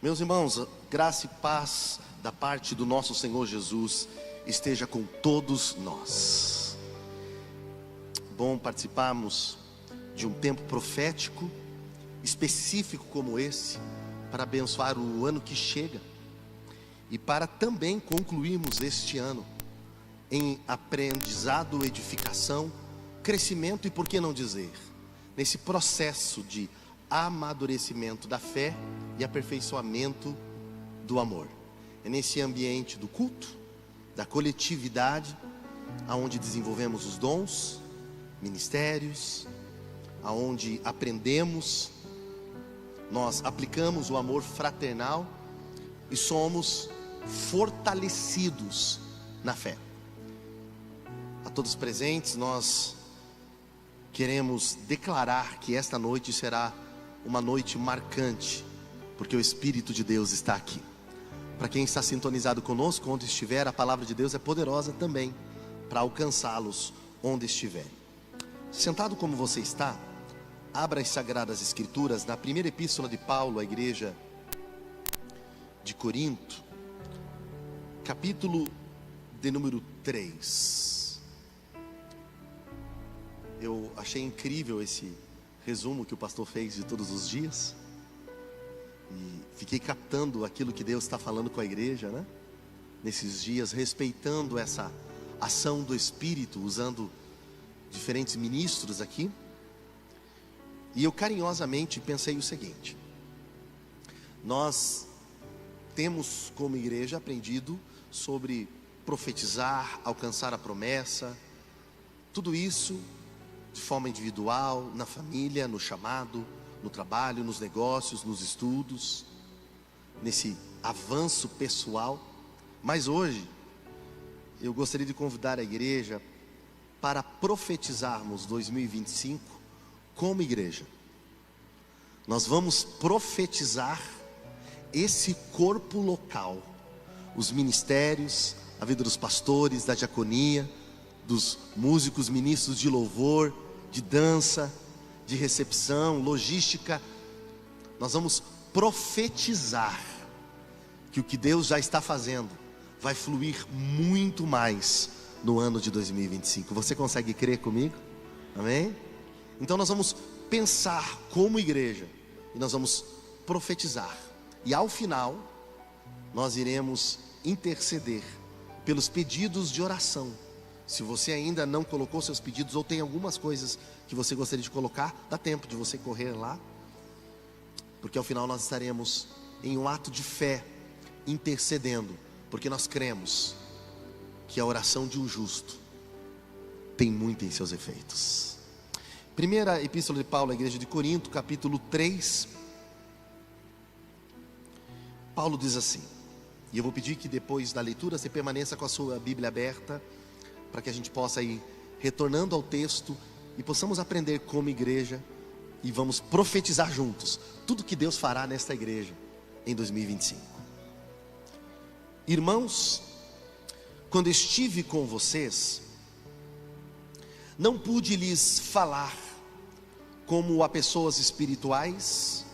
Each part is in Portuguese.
Meus irmãos, graça e paz da parte do nosso Senhor Jesus esteja com todos nós. Bom participarmos de um tempo profético específico como esse, para abençoar o ano que chega e para também concluirmos este ano em aprendizado, edificação, crescimento e, por que não dizer, nesse processo de amadurecimento da fé e aperfeiçoamento do amor. É nesse ambiente do culto, da coletividade, aonde desenvolvemos os dons, ministérios, aonde aprendemos, nós aplicamos o amor fraternal e somos fortalecidos na fé. A todos presentes, nós queremos declarar que esta noite será uma noite marcante, porque o Espírito de Deus está aqui. Para quem está sintonizado conosco, onde estiver, a palavra de Deus é poderosa também para alcançá-los onde estiverem. Sentado como você está, abra as Sagradas Escrituras na primeira epístola de Paulo à igreja de Corinto, capítulo de número 3. Eu achei incrível esse resumo que o pastor fez de todos os dias, e fiquei captando aquilo que Deus está falando com a igreja, né? Nesses dias, respeitando essa ação do Espírito, usando diferentes ministros aqui. E eu carinhosamente pensei o seguinte: nós temos como igreja aprendido sobre profetizar, alcançar a promessa, tudo isso de forma individual, na família, no chamado, no trabalho, nos negócios, nos estudos, nesse avanço pessoal. Mas hoje eu gostaria de convidar a igreja para profetizarmos 2025 como igreja. Nós vamos profetizar esse corpo local, os ministérios, a vida dos pastores, da diaconia, dos músicos, ministros de louvor, de dança, de recepção, logística. Nós vamos profetizar que o que Deus já está fazendo vai fluir muito mais no ano de 2025. Você consegue crer comigo? Amém? Então nós vamos pensar como igreja e nós vamos profetizar. E ao final, nós iremos interceder pelos pedidos de oração. Se você ainda não colocou seus pedidos, ou tem algumas coisas que você gostaria de colocar, dá tempo de você correr lá, porque ao final nós estaremos em um ato de fé, intercedendo, porque nós cremos que a oração de um justo tem muito em seus efeitos. Primeira epístola de Paulo à igreja de Corinto, capítulo 3. Paulo diz assim, e eu vou pedir que depois da leitura você permaneça com a sua Bíblia aberta, para que a gente possa ir retornando ao texto e possamos aprender como igreja e vamos profetizar juntos tudo que Deus fará nesta igreja em 2025. Irmãos, quando estive com vocês, não pude lhes falar como a pessoas espirituais,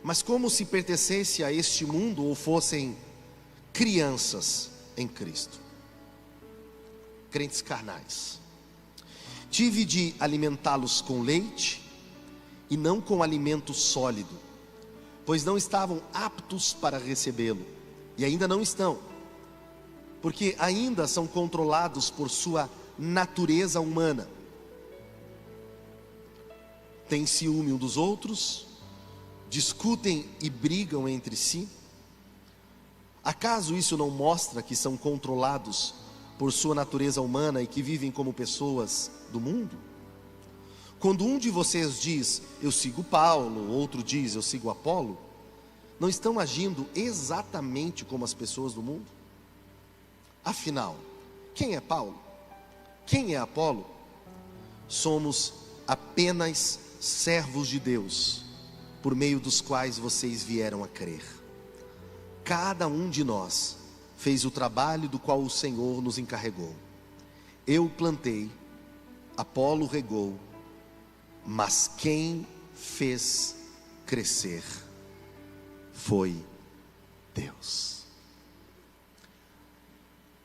mas como se pertencesse a este mundo ou fossem crianças em Cristo, crentes carnais. Tive de alimentá-los com leite e não com alimento sólido, pois não estavam aptos para recebê-lo, e ainda não estão, porque ainda são controlados por sua natureza humana. Têm ciúme um dos outros, discutem e brigam entre si. Acaso isso não mostra que são controlados por sua natureza humana e que vivem como pessoas do mundo? Quando um de vocês diz, eu sigo Paulo, outro diz, eu sigo Apolo, não estão agindo exatamente como as pessoas do mundo? Afinal, quem é Paulo? Quem é Apolo? Somos apenas servos de Deus, por meio dos quais vocês vieram a crer. Cada um de nós fez o trabalho do qual o Senhor nos encarregou. Eu plantei, Apolo regou, mas quem fez crescer foi Deus.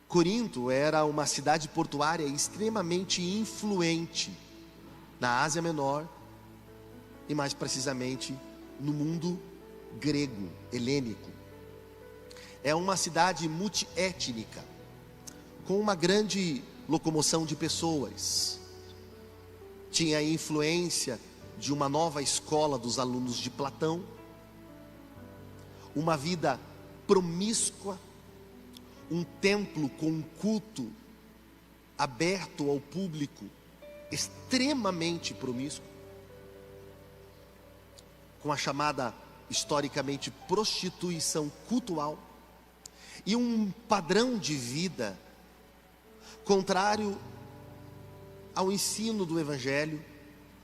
Corinto era uma cidade portuária extremamente influente na Ásia Menor e mais precisamente no mundo grego, helênico. É uma cidade multiétnica, com uma grande locomoção de pessoas. Tinha a influência de uma nova escola dos alunos de Platão, uma vida promíscua, um templo com um culto aberto ao público, extremamente promíscuo, com a chamada historicamente prostituição cultural, e um padrão de vida contrário ao ensino do Evangelho,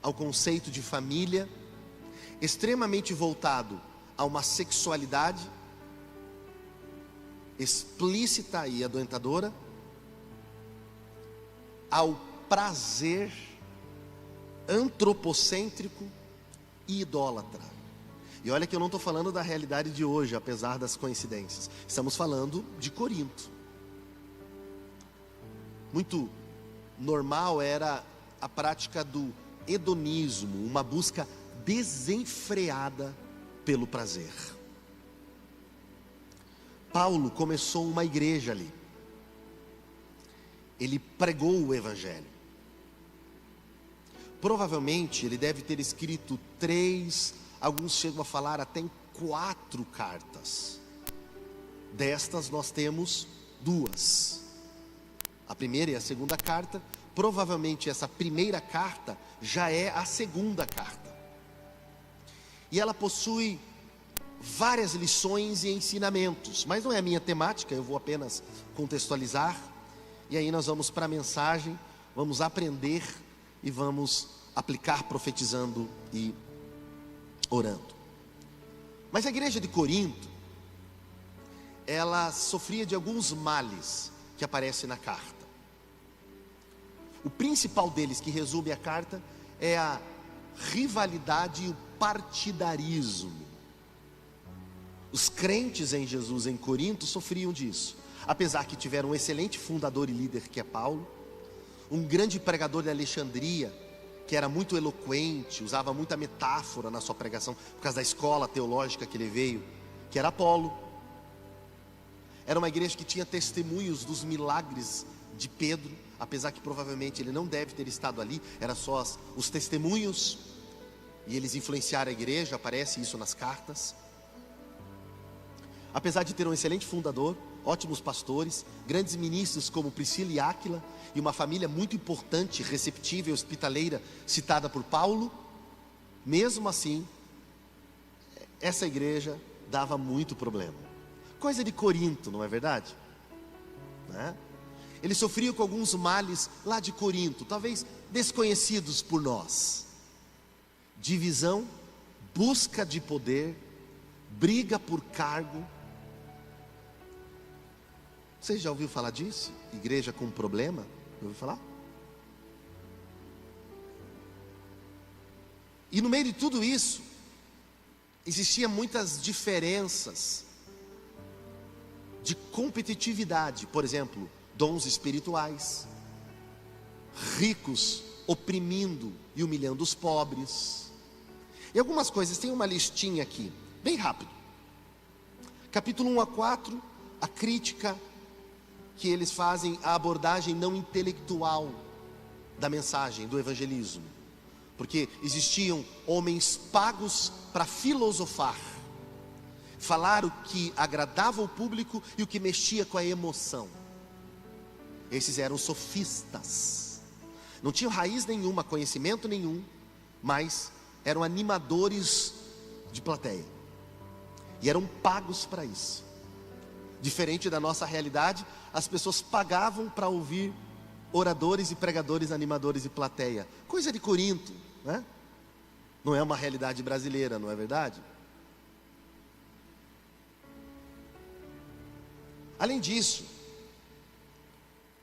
ao conceito de família, extremamente voltado a uma sexualidade explícita e adoentadora, ao prazer antropocêntrico e idólatra. E olha que eu não estou falando da realidade de hoje, apesar das coincidências. Estamos falando de Corinto. Muito normal era a prática do hedonismo, uma busca desenfreada pelo prazer. Paulo começou uma igreja ali. Ele pregou o Evangelho. Provavelmente ele deve ter escrito 3, alguns chegam a falar até em 4 cartas. Destas nós temos 2. A primeira e a segunda carta. Provavelmente essa primeira carta já é a segunda carta. E ela possui várias lições e ensinamentos, mas não é a minha temática, eu vou apenas contextualizar. E aí nós vamos para a mensagem, vamos aprender e vamos aplicar profetizando e orando. Mas a igreja de Corinto, ela sofria de alguns males que aparecem na carta. O principal deles, que resume a carta, é a rivalidade e o partidarismo. Os crentes em Jesus em Corinto sofriam disso, apesar que tiveram um excelente fundador e líder que é Paulo, um grande pregador de Alexandria, que era muito eloquente, usava muita metáfora na sua pregação, por causa da escola teológica que ele veio, que era Apolo. Era uma igreja que tinha testemunhos dos milagres de Pedro, apesar que provavelmente ele não deve ter estado ali, era só os testemunhos, e eles influenciaram a igreja, aparece isso nas cartas. Apesar de ter um excelente fundador, ótimos pastores, grandes ministros como Priscila e Áquila, e uma família muito importante, receptiva e hospitaleira, citada por Paulo, mesmo assim, essa igreja dava muito problema. Coisa de Corinto, não é verdade? Né? Ele sofria com alguns males lá de Corinto, talvez desconhecidos por nós: divisão, busca de poder, briga por cargo. Você já ouviu falar disso? Igreja com problema? Já ouviu falar? E no meio de tudo isso, existiam muitas diferenças de competitividade. Por exemplo, dons espirituais, ricos oprimindo e humilhando os pobres. E algumas coisas, tem uma listinha aqui, bem rápido. Capítulo 1 a 4, a crítica que eles fazem à abordagem não intelectual da mensagem, do evangelismo. Porque existiam homens pagos para filosofar, falar o que agradava o público e o que mexia com a emoção. Esses eram sofistas, não tinham raiz nenhuma, conhecimento nenhum, mas eram animadores de plateia, e eram pagos para isso. Diferente da nossa realidade, as pessoas pagavam para ouvir oradores e pregadores, animadores de plateia. Coisa de Corinto, né? Não é uma realidade brasileira, não é verdade? Além disso,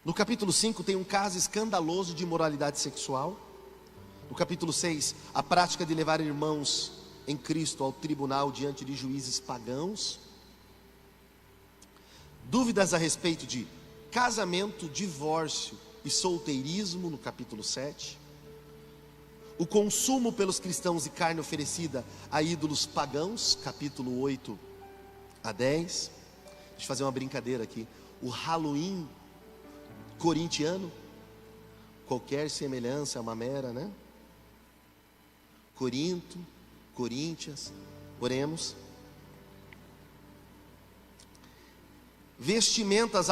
no capítulo 5 tem um caso escandaloso de imoralidade sexual. No capítulo 6, a prática de levar irmãos em Cristo ao tribunal diante de juízes pagãos. Dúvidas a respeito de casamento, divórcio e solteirismo, no capítulo 7. O consumo pelos cristãos de carne oferecida a ídolos pagãos, capítulo 8 a 10. Deixa eu fazer uma brincadeira aqui. O Halloween corintiano, qualquer semelhança é uma mera, né? Corinto, Coríntias, oremos. Vestimentas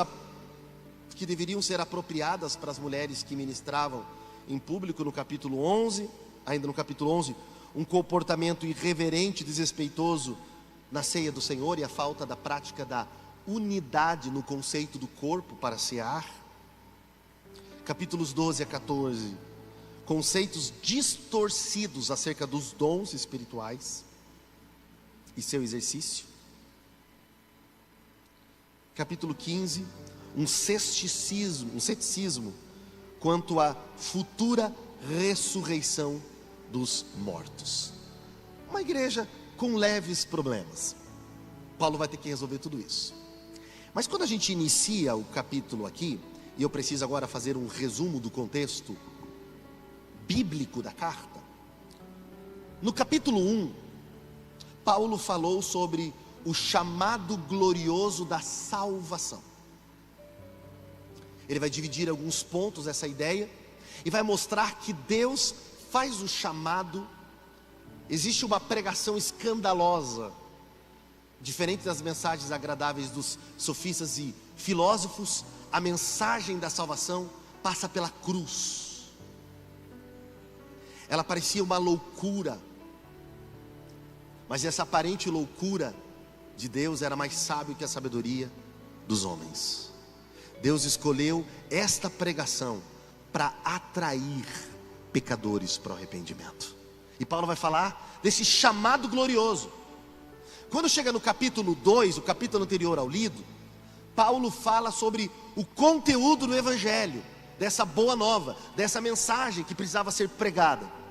que deveriam ser apropriadas para as mulheres que ministravam em público, no capítulo 11, ainda no capítulo 11, um comportamento irreverente, desrespeitoso na ceia do Senhor e a falta da prática da unidade no conceito do corpo para cear. Capítulos 12 a 14, conceitos distorcidos acerca dos dons espirituais e seu exercício. Capítulo 15, um ceticismo quanto à futura ressurreição dos mortos. Uma igreja com leves problemas. Paulo vai ter que resolver tudo isso. Mas quando a gente inicia o capítulo aqui, e eu preciso agora fazer um resumo do contexto bíblico da carta. No capítulo 1, Paulo falou sobre o chamado glorioso da salvação. Ele vai dividir alguns pontos essa ideia e vai mostrar que Deus faz o chamado. Existe uma pregação escandalosa, diferente das mensagens agradáveis dos sofistas e filósofos. A mensagem da salvação passa pela cruz. Ela parecia uma loucura, mas essa aparente loucura de Deus era mais sábio que a sabedoria dos homens. Deus escolheu esta pregação para atrair pecadores para o arrependimento. E Paulo vai falar desse chamado glorioso. Quando chega no capítulo 2, o capítulo anterior ao lido, Paulo fala sobre o conteúdo do evangelho, dessa boa nova, dessa mensagem que precisava ser pregada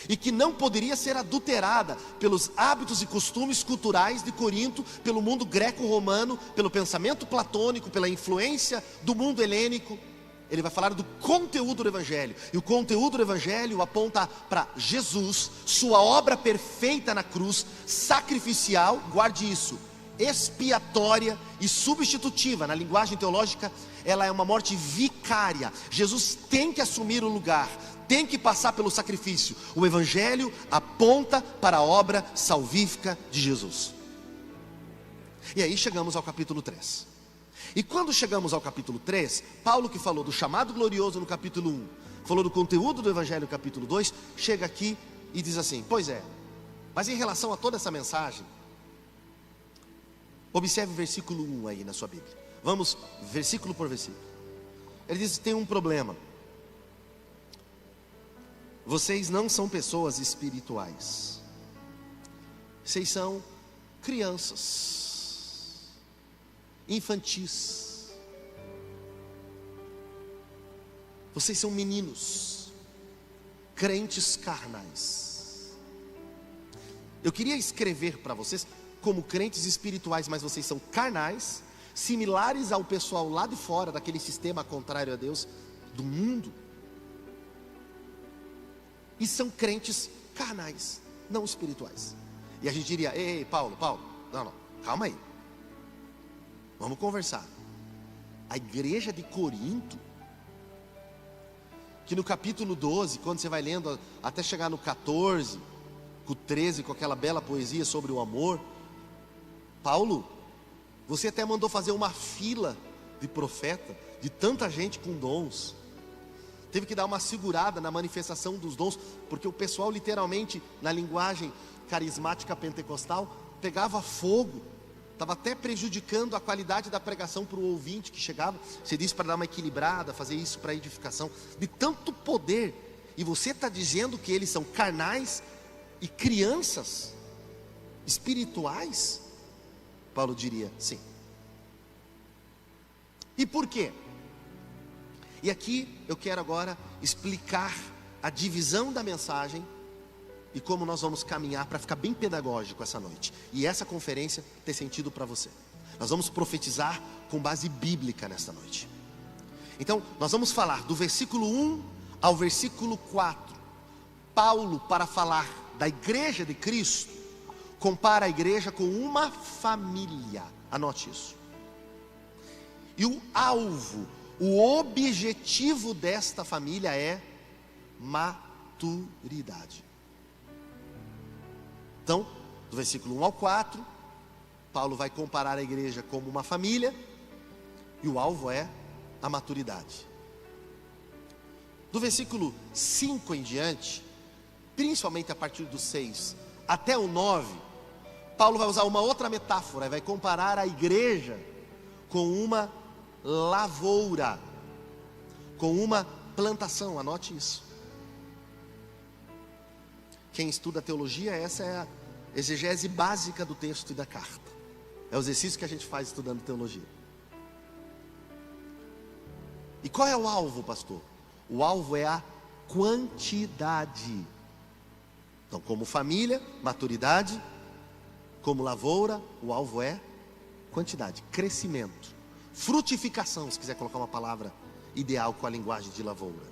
e que não poderia ser adulterada pelos hábitos e costumes culturais de Corinto, pelo mundo greco-romano, pelo pensamento platônico, pela influência do mundo helênico. Ele vai falar do conteúdo do evangelho, e o conteúdo do evangelho aponta para Jesus, sua obra perfeita na cruz, sacrificial, guarde isso, expiatória e substitutiva. Na linguagem teológica, ela é uma morte vicária. Jesus tem que assumir o lugar, tem que passar pelo sacrifício. O evangelho aponta para a obra salvífica de Jesus. E aí chegamos ao capítulo 3. E quando chegamos ao capítulo 3, Paulo, que falou do chamado glorioso no capítulo 1, falou do conteúdo do evangelho no capítulo 2, chega aqui e diz assim: pois é, mas em relação a toda essa mensagem, observe o versículo 1 aí na sua Bíblia. Vamos versículo por versículo. Ele diz: tem um problema. Vocês não são pessoas espirituais. Vocês são crianças, infantis. Vocês são meninos, crentes carnais. Eu queria escrever para vocês como crentes espirituais, mas vocês são carnais, similares ao pessoal lá de fora, daquele sistema contrário a Deus, do mundo. E são crentes carnais, não espirituais. E a gente diria: ei, Paulo, não, calma aí, vamos conversar. A igreja de Corinto, que no capítulo 12, quando você vai lendo até chegar no 14, com o 13, com aquela bela poesia sobre o amor, Paulo, você até mandou fazer uma fila de profeta, de tanta gente com dons. Teve que dar uma segurada na manifestação dos dons, porque o pessoal literalmente, na linguagem carismática pentecostal, pegava fogo, estava até prejudicando a qualidade da pregação para o ouvinte que chegava. Você disse para dar uma equilibrada, fazer isso para edificação, de tanto poder. E você está dizendo que eles são carnais e crianças espirituais? Paulo diria sim. E por quê? E aqui eu quero agora explicar a divisão da mensagem e como nós vamos caminhar para ficar bem pedagógico essa noite, e essa conferência ter sentido para você. Nós vamos profetizar com base bíblica nesta noite. Então, nós vamos falar do versículo 1 ao versículo 4. Paulo, para falar da igreja de Cristo, compara a igreja com uma família. Anote isso. E o alvo, o objetivo desta família é maturidade. Então, do versículo 1 ao 4, Paulo vai comparar a igreja como uma família, e o alvo é a maturidade. Do versículo 5 em diante, principalmente a partir do 6 até o 9, Paulo vai usar uma outra metáfora, vai comparar a igreja com uma lavoura, com uma plantação. Anote isso. Quem estuda teologia, essa é a exegese básica do texto e da carta. É o exercício que a gente faz estudando teologia. E qual é o alvo, pastor? O alvo é a quantidade. Então, como família, maturidade. Como lavoura, o alvo é quantidade, crescimento, frutificação, se quiser colocar uma palavra ideal com a linguagem de lavoura.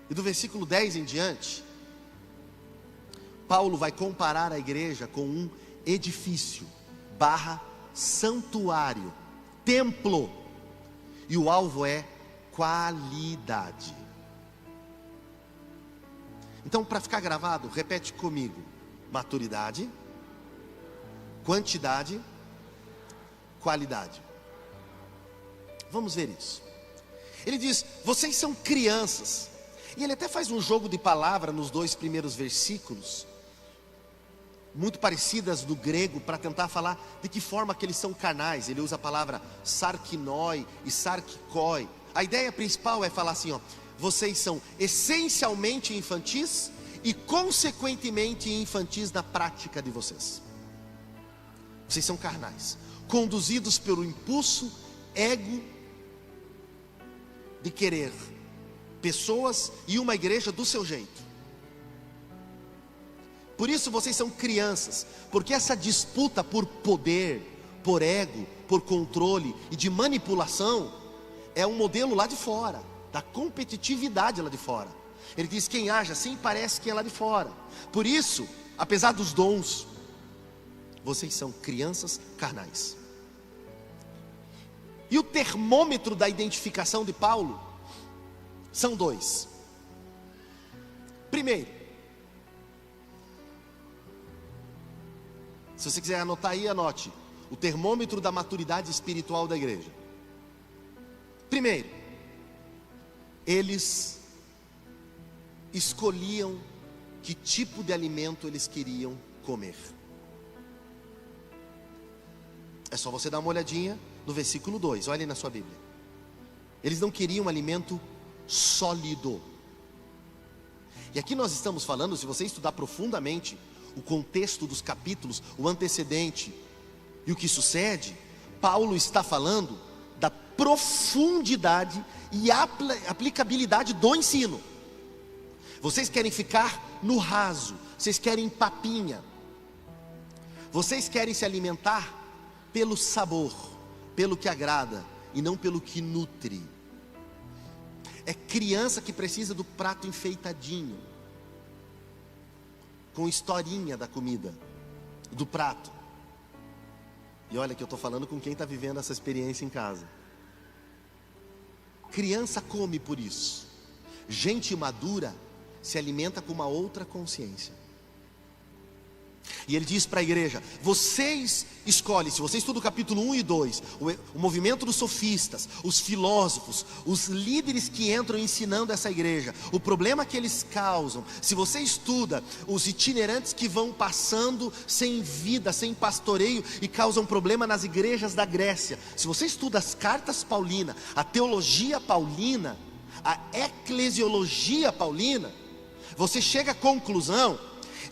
E do versículo 10 em diante, Paulo vai comparar a igreja com um edifício / santuário, templo, e o alvo é qualidade. Então, para ficar gravado, repete comigo: maturidade, quantidade, qualidade. Vamos ver isso. Ele diz: vocês são crianças. E ele até faz um jogo de palavra nos 2 primeiros versículos, muito parecidas do grego, para tentar falar de que forma que eles são carnais. Ele usa a palavra sarkinoi e sarkikoi. A ideia principal é falar assim, vocês são essencialmente infantis e consequentemente infantis na prática de vocês. Vocês são carnais, conduzidos pelo impulso, ego de querer pessoas e uma igreja do seu jeito. Por isso vocês são crianças, porque essa disputa por poder, por ego, por controle e de manipulação é um modelo lá de fora, da competitividade lá de fora. Ele diz: quem age assim parece que é lá de fora. Por isso, apesar dos dons, vocês são crianças carnais. E o termômetro da identificação de Paulo são 2. Primeiro, se você quiser anotar aí, anote: o termômetro da maturidade espiritual da igreja. Primeiro, eles escolhiam que tipo de alimento eles queriam comer. É só você dar uma olhadinha no versículo 2, olhem na sua Bíblia. Eles não queriam alimento sólido. E aqui nós estamos falando, se você estudar profundamente o contexto dos capítulos, o antecedente e o que sucede, Paulo está falando da profundidade e aplicabilidade do ensino. Vocês querem ficar no raso, vocês querem papinha, vocês querem se alimentar pelo sabor, pelo que agrada e não pelo que nutre. É criança que precisa do prato enfeitadinho, com historinha da comida, do prato. E olha que eu estou falando com quem está vivendo essa experiência em casa. Criança come por isso. Gente madura se alimenta com uma outra consciência. E ele diz para a igreja: vocês escolhem. Se você estuda o capítulo 1 e 2, o movimento dos sofistas, os filósofos, os líderes que entram ensinando essa igreja, o problema que eles causam. Se você estuda os itinerantes que vão passando sem vida, sem pastoreio, e causam problema nas igrejas da Grécia. Se você estuda as cartas paulinas, a teologia paulina, a eclesiologia paulina, você chega à conclusão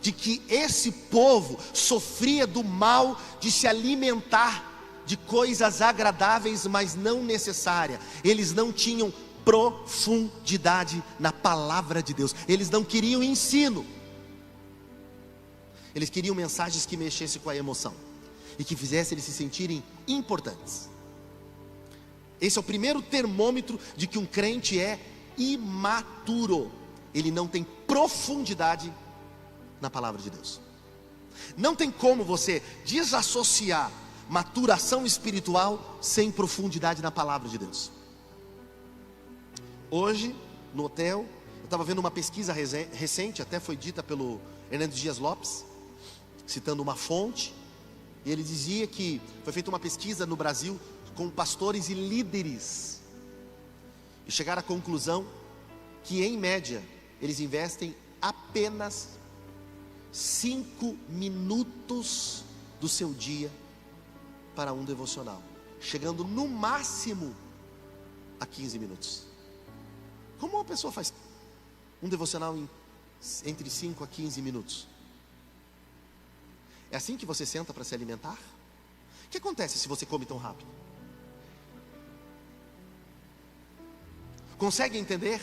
de que esse povo sofria do mal de se alimentar de coisas agradáveis, mas não necessárias. Eles não tinham profundidade na palavra de Deus, eles não queriam ensino. Eles queriam mensagens que mexessem com a emoção e que fizessem eles se sentirem importantes. Esse é o primeiro termômetro de que um crente é imaturo. Ele não tem profundidade na palavra de Deus. Não tem como você desassociar maturação espiritual sem profundidade na palavra de Deus. Hoje, no hotel, eu estava vendo uma pesquisa recente, até foi dita pelo Hernando Dias Lopes, citando uma fonte, e ele dizia que foi feita uma pesquisa no Brasil com pastores e líderes, e chegaram à conclusão que, em média, eles investem apenas 5 minutos do seu dia para um devocional, chegando no máximo a 15 minutos. Como uma pessoa faz um devocional entre 5 a 15 minutos? É assim que você senta para se alimentar? O que acontece se você come tão rápido? Consegue entender?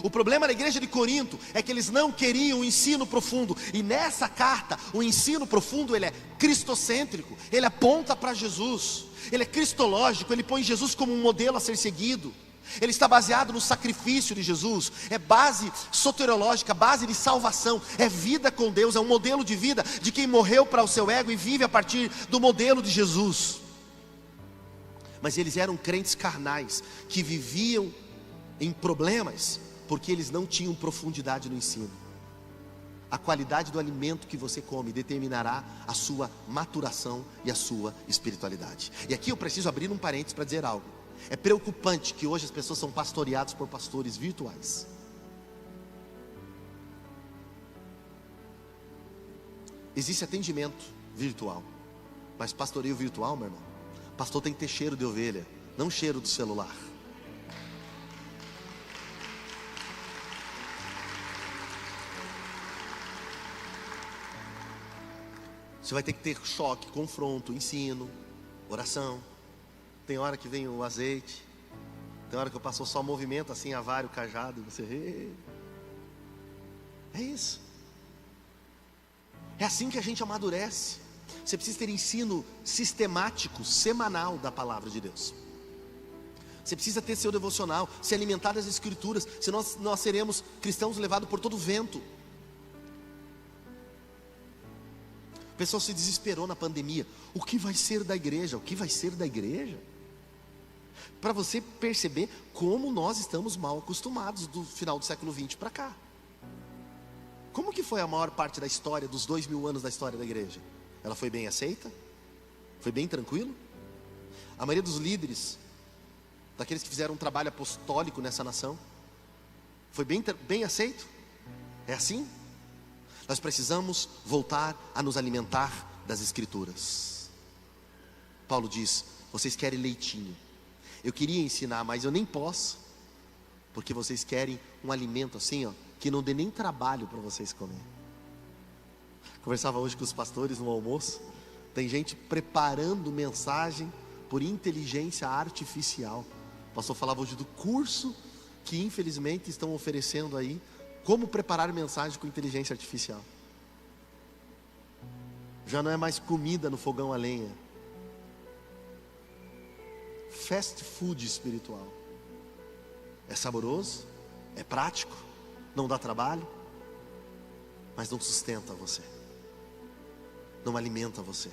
O problema da igreja de Corinto é que eles não queriam o ensino profundo. E nessa carta, o ensino profundo, ele é cristocêntrico. Ele aponta para Jesus. Ele é cristológico, ele põe Jesus como um modelo a ser seguido. Ele está baseado no sacrifício de Jesus. É base soteriológica, base de salvação. É vida com Deus, é um modelo de vida de quem morreu para o seu ego e vive a partir do modelo de Jesus. Mas eles eram crentes carnais, que viviam em problemas, porque eles não tinham profundidade no ensino. A qualidade do alimento que você come determinará a sua maturação e a sua espiritualidade. E aqui eu preciso abrir um parênteses para dizer algo. É preocupante que hoje as pessoas são pastoreadas por pastores virtuais. Existe atendimento virtual, mas pastoreio virtual, meu irmão, pastor tem que ter cheiro de ovelha, não cheiro do celular. Você vai ter que ter choque, confronto, ensino, oração. Tem hora que vem o azeite, tem hora que eu passo só movimento assim, a vara, o cajado, e você... É isso. É assim que a gente amadurece. Você precisa ter ensino sistemático, semanal da palavra de Deus. Você precisa ter seu devocional, se alimentar das escrituras, senão nós seremos cristãos levados por todo o vento. O pessoal se desesperou na pandemia. O que vai ser da igreja? O que vai ser da igreja? Para você perceber como nós estamos mal acostumados do final do século XX para cá. Como que foi a maior parte da história, dos 2000 anos da história da igreja? Ela foi bem aceita? Foi bem tranquilo? A maioria dos líderes, daqueles que fizeram um trabalho apostólico nessa nação, foi bem aceito? É assim? Nós precisamos voltar a nos alimentar das escrituras. Paulo diz: vocês querem leitinho. Eu queria ensinar, mas eu nem posso, porque vocês querem um alimento assim, ó, que não dê nem trabalho para vocês comer. Conversava hoje com os pastores no almoço. Tem gente preparando mensagem por inteligência artificial. O pastor falava hoje do curso que infelizmente estão oferecendo aí, como preparar mensagem com inteligência artificial. Já não é mais comida no fogão a lenha. Fast food espiritual. É saboroso, é prático, não dá trabalho, mas não sustenta você, não alimenta você.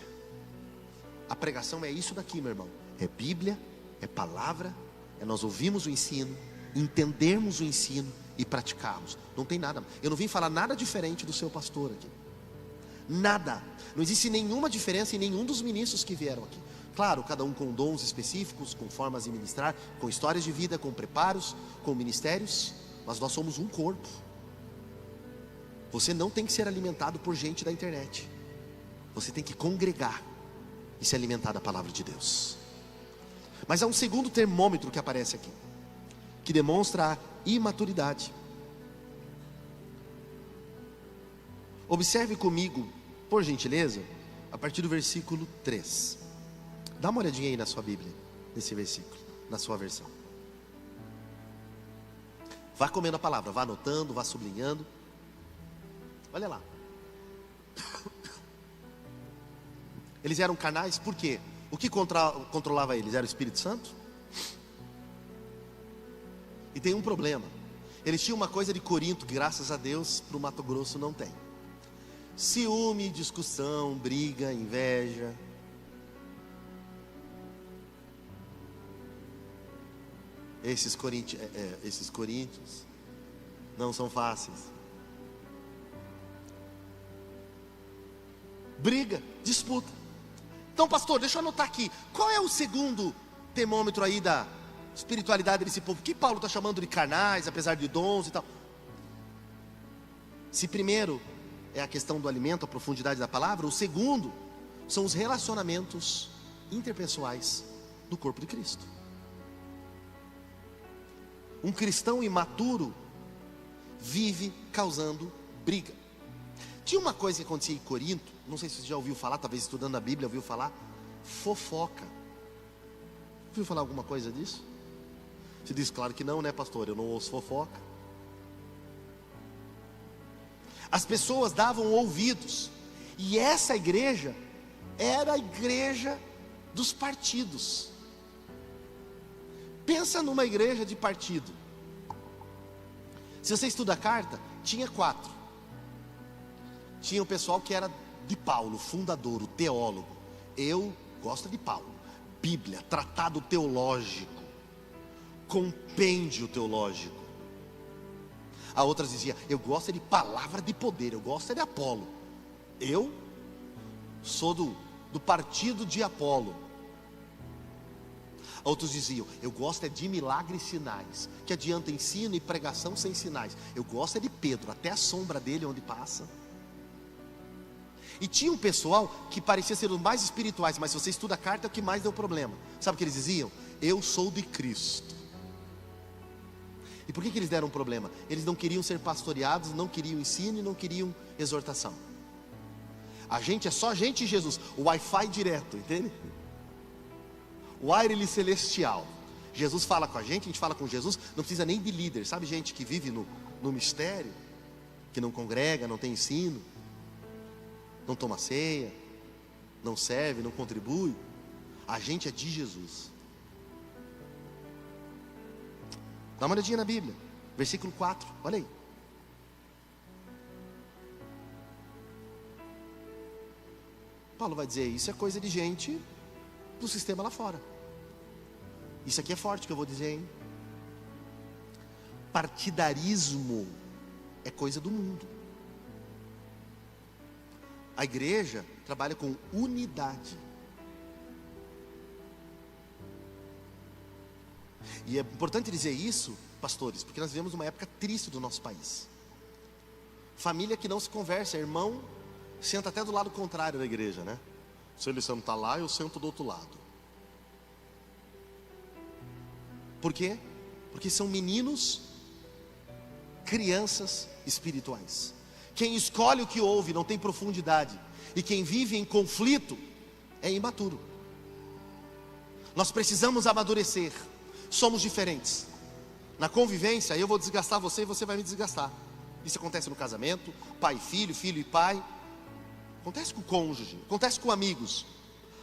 A pregação é isso daqui, meu irmão. É Bíblia, é palavra, é nós ouvirmos o ensino, entendermos o ensino e praticarmos. Não tem nada. Eu não vim falar nada diferente do seu pastor aqui. Nada. Não existe nenhuma diferença em nenhum dos ministros que vieram aqui. Claro, cada um com dons específicos, com formas de ministrar, com histórias de vida, com preparos, com ministérios, mas nós somos um corpo. Você não tem que ser alimentado por gente da internet. Você tem que congregar e se alimentar da palavra de Deus. Mas há um segundo termômetro que aparece aqui, que demonstra a imaturidade. Observe comigo, por gentileza, a partir do versículo 3. Dá uma olhadinha aí na sua Bíblia, nesse versículo, na sua versão. Vá comendo a palavra, vá anotando, vá sublinhando. Olha lá. Eles eram carnais, por quê? O que controlava eles? Era o Espírito Santo? E tem um problema. Eles tinham uma coisa de Corinto, que graças a Deus para o Mato Grosso não tem: ciúme, discussão, briga, inveja. Esses coríntios não são fáceis. Briga, disputa. Então, pastor, deixa eu anotar aqui. Qual é o segundo termômetro aí da espiritualidade desse povo? Que Paulo está chamando de carnais, apesar de dons e tal. Se primeiro é a questão do alimento, a profundidade da palavra, o segundo são os relacionamentos interpessoais do corpo de Cristo. Um cristão imaturo vive causando briga. Tinha uma coisa que acontecia em Corinto, não sei se você já ouviu falar, talvez estudando a Bíblia ouviu falar: fofoca. Ouviu falar alguma coisa disso? Você diz, claro que não, né, pastor? Eu não ouço fofoca. As pessoas davam ouvidos, e essa igreja era a igreja dos partidos. Pensa numa igreja de partido. Se você estuda a carta, tinha 4. Tinha o pessoal que era de Paulo, fundador, o teólogo. Eu gosto de Paulo. Bíblia, tratado teológico, compêndio teológico. A outras dizia, eu gosto de palavra de poder, eu gosto de Apolo. Eu sou do partido de Apolo. Outros diziam, eu gosto é de milagres e sinais. Que adianta ensino e pregação sem sinais. Eu gosto é de Pedro, até a sombra dele onde passa. E tinha um pessoal que parecia ser os mais espirituais, mas se você estuda a carta é o que mais deu problema. Sabe o que eles diziam? Eu sou de Cristo. E por que eles deram problema? Eles não queriam ser pastoreados, não queriam ensino e não queriam exortação. A gente é só gente e Jesus, o Wi-Fi direto, entende? O wireless celestial. Jesus fala com a gente fala com Jesus, não precisa nem de líder. Sabe gente que vive no mistério, que não congrega, não tem ensino, não toma ceia, não serve, não contribui. A gente é de Jesus. Dá uma olhadinha na Bíblia, versículo 4, olha aí. Paulo vai dizer, isso é coisa de gente do sistema lá fora. Isso aqui é forte que eu vou dizer, hein? Partidarismo é coisa do mundo. A igreja trabalha com unidade. E é importante dizer isso, pastores, porque nós vivemos uma época triste do nosso país. Família que não se conversa, irmão senta até do lado contrário da igreja, né? Se ele senta lá, eu sento do outro lado. Por quê? Porque são meninos, crianças espirituais. Quem escolhe o que ouve não tem profundidade. E quem vive em conflito é imaturo. Nós precisamos amadurecer. Somos diferentes. Na convivência, eu vou desgastar você e você vai me desgastar. Isso acontece no casamento, pai e filho, filho e pai. Acontece com o cônjuge, acontece com amigos,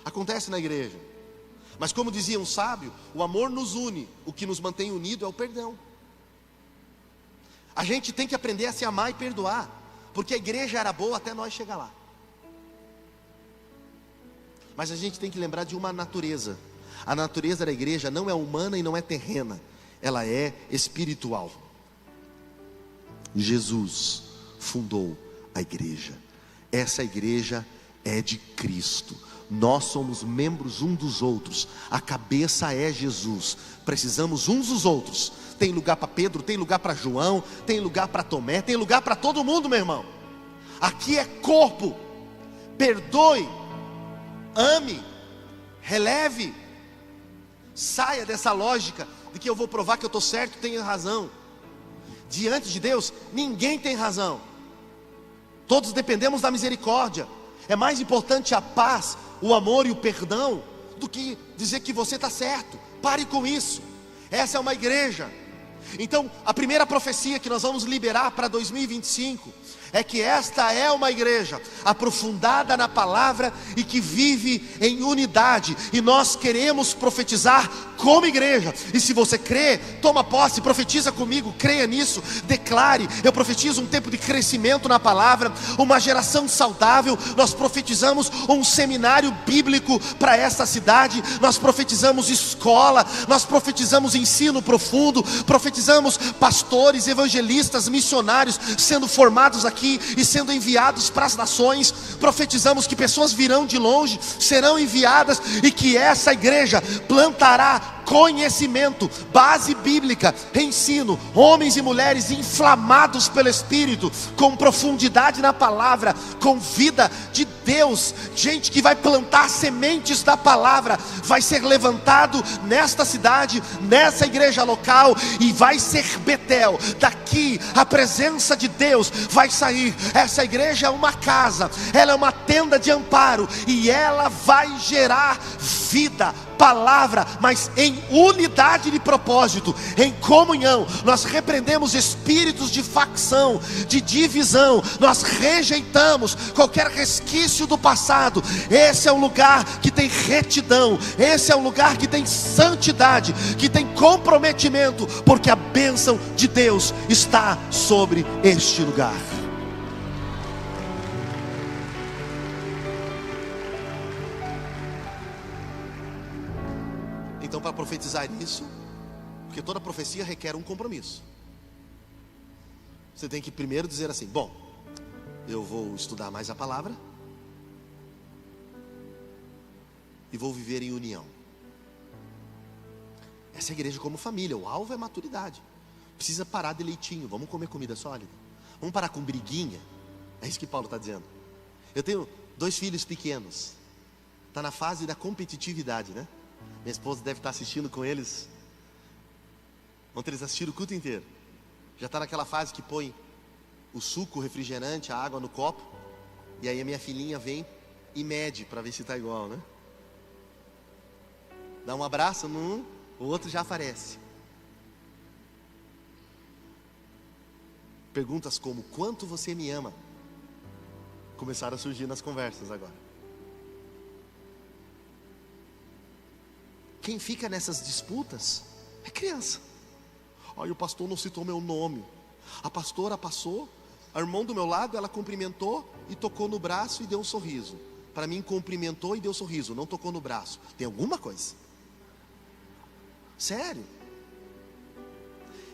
acontece na igreja. Mas como dizia um sábio, o amor nos une, o que nos mantém unido é o perdão. A gente tem que aprender a se amar e perdoar, porque a igreja era boa até nós chegar lá. Mas a gente tem que lembrar de uma natureza. A natureza da igreja não é humana e não é terrena, ela é espiritual. Jesus fundou a igreja. Essa igreja é de Cristo. Nós somos membros um dos outros. A cabeça é Jesus. Precisamos uns dos outros. Tem lugar para Pedro, tem lugar para João, tem lugar para Tomé, tem lugar para todo mundo, meu irmão. Aqui é corpo. Perdoe, ame, releve. Saia dessa lógica de que eu vou provar que eu estou certo, tenho razão. Diante de Deus, ninguém tem razão. Todos dependemos da misericórdia. É mais importante a paz, o amor e o perdão do que dizer que você está certo. Pare com isso. Essa é uma igreja. Então, a primeira profecia que nós vamos liberar para 2025 é que esta é uma igreja aprofundada na palavra e que vive em unidade, e nós queremos profetizar como igreja. E se você crê, toma posse, profetiza comigo, creia nisso, declare. Eu profetizo um tempo de crescimento na palavra, uma geração saudável. Nós profetizamos um seminário bíblico para esta cidade, nós profetizamos escola, nós profetizamos ensino profundo, profetizamos pastores, evangelistas, missionários sendo formados aqui e sendo enviados para as nações. Profetizamos que pessoas virão de longe, serão enviadas, e que essa igreja plantará conhecimento, base bíblica, ensino, homens e mulheres inflamados pelo Espírito, com profundidade na palavra, com vida de Deus, gente que vai plantar sementes da palavra, vai ser levantado nesta cidade, nessa igreja local, e vai ser Betel. Daqui a presença de Deus vai sair. Essa igreja é uma casa, ela é uma tenda de amparo, e ela vai gerar vida, palavra, mas em unidade de propósito, em comunhão. Nós repreendemos espíritos de facção, de divisão. Nós rejeitamos qualquer resquício do passado. Esse é um lugar que tem retidão, esse é um lugar que tem santidade, que tem comprometimento, porque a bênção de Deus está sobre este lugar. Então, para profetizar isso, porque toda profecia requer um compromisso, você tem que primeiro dizer assim: bom, eu vou estudar mais a palavra e vou viver em união. Essa é a igreja como família, o alvo é maturidade. Precisa parar de leitinho, vamos comer comida sólida, vamos parar com briguinha. É isso que Paulo está dizendo. Eu tenho 2 filhos pequenos, está na fase da competitividade, né? Minha esposa deve estar assistindo com eles. Ontem eles assistiram o culto inteiro. Já está naquela fase que põe o suco, o refrigerante, a água no copo, e aí a minha filhinha vem e mede para ver se está igual, né? Dá um abraço num, o outro já aparece. Perguntas como: quanto você me ama? Começaram a surgir nas conversas agora. Quem fica nessas disputas é criança. Olha, o pastor não citou meu nome. A pastora passou, a irmã do meu lado, ela cumprimentou e tocou no braço e deu um sorriso. Para mim, cumprimentou e deu sorriso, não tocou no braço. Tem alguma coisa? Sério?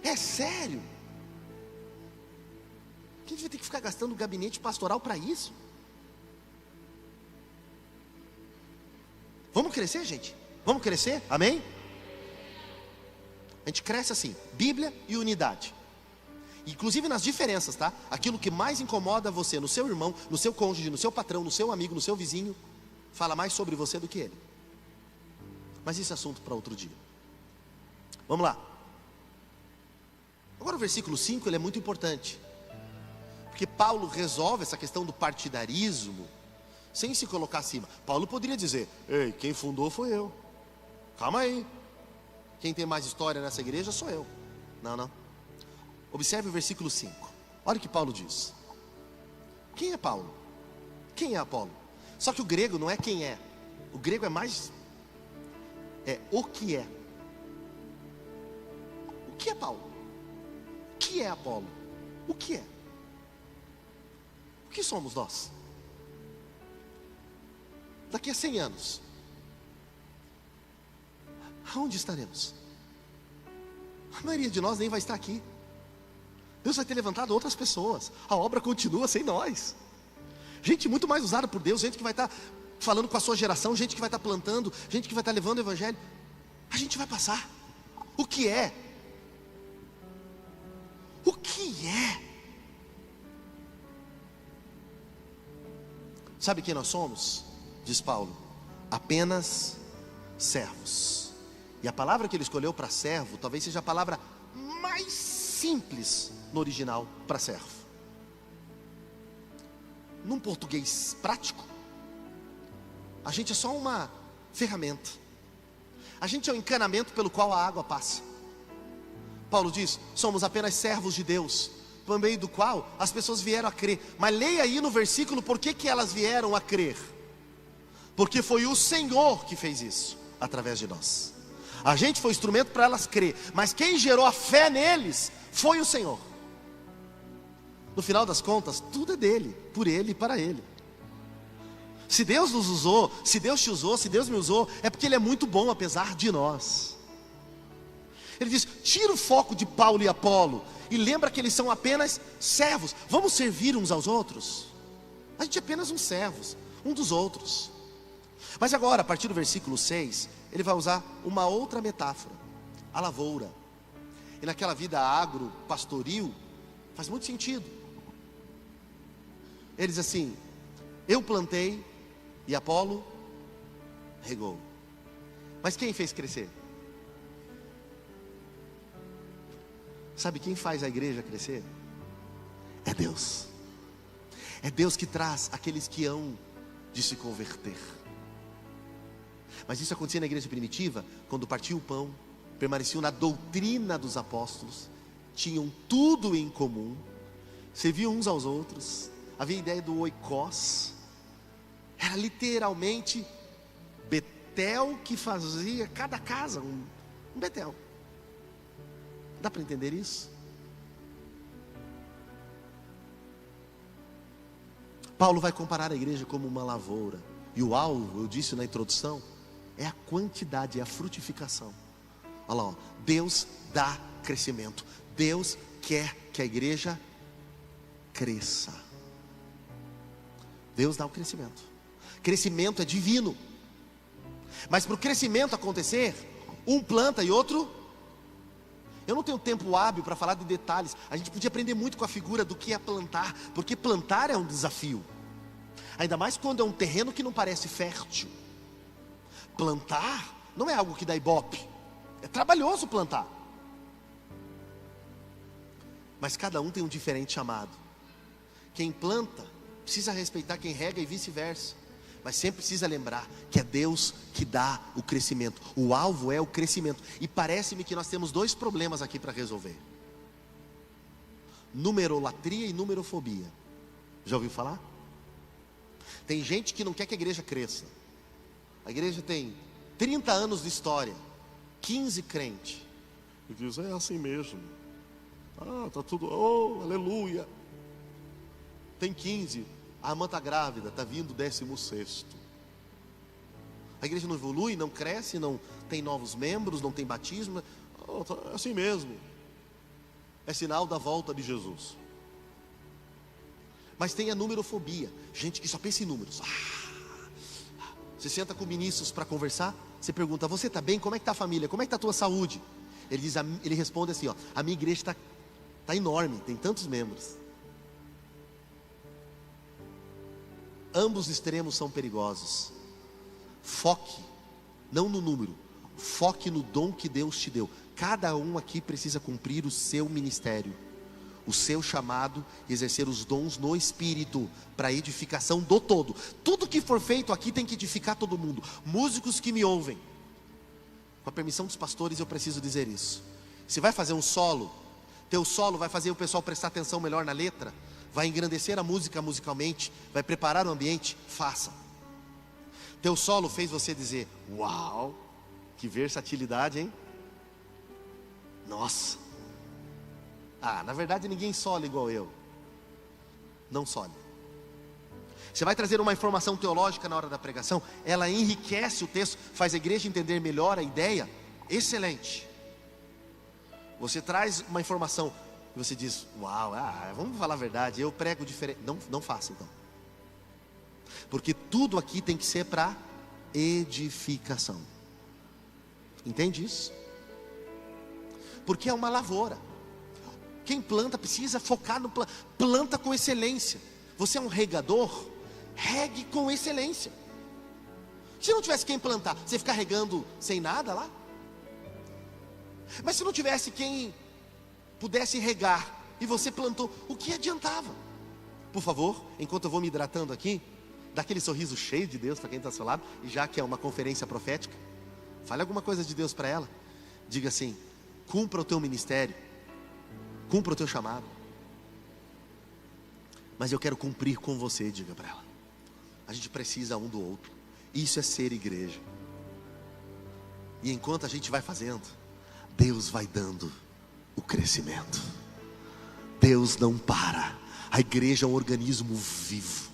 É sério? A gente vai ter que ficar gastando gabinete pastoral para isso? Vamos crescer, gente? Vamos crescer? Amém? A gente cresce assim: Bíblia e unidade. Inclusive nas diferenças, tá? Aquilo que mais incomoda você no seu irmão, no seu cônjuge, no seu patrão, no seu amigo, no seu vizinho, fala mais sobre você do que ele. Mas esse é assunto para outro dia. Vamos lá. Agora o versículo 5, ele é muito importante, porque Paulo resolve essa questão do partidarismo sem se colocar acima. Paulo poderia dizer: ei, quem fundou foi eu. Calma aí, quem tem mais história nessa igreja sou eu. Não, não. Observe o versículo 5. Olha o que Paulo diz. Quem é Paulo? Quem é Apolo? Só que o grego não é quem é. O grego é mais... é o que é. O que é Paulo? O que é Apolo? O que é? O que somos nós? Daqui a 100 anos, aonde estaremos? A maioria de nós nem vai estar aqui. Deus vai ter levantado outras pessoas. A obra continua sem nós. Gente muito mais usada por Deus, gente que vai estar falando com a sua geração, gente que vai estar plantando, gente que vai estar levando o evangelho. A gente vai passar. O que é? O que é? Sabe quem nós somos? Diz Paulo: apenas servos. E a palavra que ele escolheu para servo talvez seja a palavra mais simples no original para servo. Num português prático, a gente é só uma ferramenta. A gente é o encanamento pelo qual a água passa. Paulo diz: somos apenas servos de Deus, por meio do qual as pessoas vieram a crer. Mas leia aí no versículo por que elas vieram a crer. Porque foi o Senhor que fez isso através de nós. A gente foi instrumento para elas crer, mas quem gerou a fé neles foi o Senhor. No final das contas, tudo é dele, por ele e para ele. Se Deus nos usou, se Deus te usou, se Deus me usou, é porque Ele é muito bom apesar de nós. Ele diz: tira o foco de Paulo e Apolo e lembra que eles são apenas servos. Vamos servir uns aos outros. A gente é apenas uns servos, um dos outros. Mas agora, a partir do versículo 6, ele vai usar uma outra metáfora: a lavoura. E naquela vida agro-pastoril, faz muito sentido. Ele diz assim: eu plantei e Apolo regou. Mas quem fez crescer? Sabe quem faz a igreja crescer? É Deus. É Deus que traz aqueles que hão de se converter. Mas isso acontecia na igreja primitiva, quando partiam o pão, permaneciam na doutrina dos apóstolos, tinham tudo em comum, serviam uns aos outros, havia a ideia do oikos. Era literalmente Betel que fazia cada casa um Betel. Dá para entender isso? Paulo vai comparar a igreja como uma lavoura. E o alvo, eu disse na introdução, é a quantidade, é a frutificação. Olha lá, ó, Deus dá crescimento. Deus quer que a igreja cresça. Deus dá o crescimento. Crescimento é divino. Mas para o crescimento acontecer, um planta e outro... Eu não tenho tempo hábil para falar de detalhes. A gente podia aprender muito com a figura do que é plantar, porque plantar é um desafio. Ainda mais quando é um terreno que não parece fértil. Plantar não é algo que dá ibope. É trabalhoso plantar. Mas cada um tem um diferente chamado. Quem planta precisa respeitar quem rega e vice-versa. Mas sempre precisa lembrar que é Deus que dá o crescimento. O alvo é o crescimento. E parece-me que nós temos dois problemas aqui para resolver: numerolatria e numerofobia. Já ouviu falar? Tem gente que não quer que a igreja cresça. A igreja tem 30 anos de história, 15 crentes, e diz: é assim mesmo. Ah, está tudo, oh, aleluia. Tem 15, a irmã está grávida, está vindo o 16º. A igreja não evolui, não cresce, não tem novos membros, não tem batismo. Oh, é assim mesmo. É sinal da volta de Jesus. Mas tem a numerofobia, gente que só pensa em números. Você senta com ministros para conversar, você pergunta: você está bem? Como é que está a família? Como é que está a tua saúde? Ele responde assim: ó, a minha igreja está enorme, tem tantos membros. Ambos extremos são perigosos. Foque, não no número, foque no dom que Deus te deu. Cada um aqui precisa cumprir o seu ministério, o seu chamado, e exercer os dons no Espírito, para a edificação do todo. Tudo que for feito aqui tem que edificar todo mundo. Músicos que me ouvem, com a permissão dos pastores eu preciso dizer isso. Se vai fazer um solo, teu solo vai fazer o pessoal prestar atenção melhor na letra, vai engrandecer a música musicalmente, vai preparar o ambiente, faça. Teu solo fez você dizer: uau, que versatilidade, hein? Nossa. Na verdade ninguém sola igual eu. Não sole. Você vai trazer uma informação teológica na hora da pregação, ela enriquece o texto, faz a igreja entender melhor a ideia. Excelente. Você traz uma informação e você diz: uau, vamos falar a verdade, eu prego diferente. Não faça então. Porque tudo aqui tem que ser para edificação. Entende isso? Porque é uma lavoura. Quem planta precisa focar no planta com excelência. Você é um regador, regue com excelência. Se não tivesse quem plantar, você ficar regando sem nada lá? Mas se não tivesse quem pudesse regar e você plantou, o que adiantava? Por favor, enquanto eu vou me hidratando aqui, dá aquele sorriso cheio de Deus para quem está ao seu lado. E já que é uma conferência profética, fale alguma coisa de Deus para ela. Diga assim: cumpra o teu ministério, cumpra o teu chamado. mas eu quero cumprir com você. Diga para ela. A gente precisa um do outro. Isso é ser igreja. E enquanto a gente vai fazendo, Deus vai dando o crescimento. Deus não para. A igreja é um organismo vivo.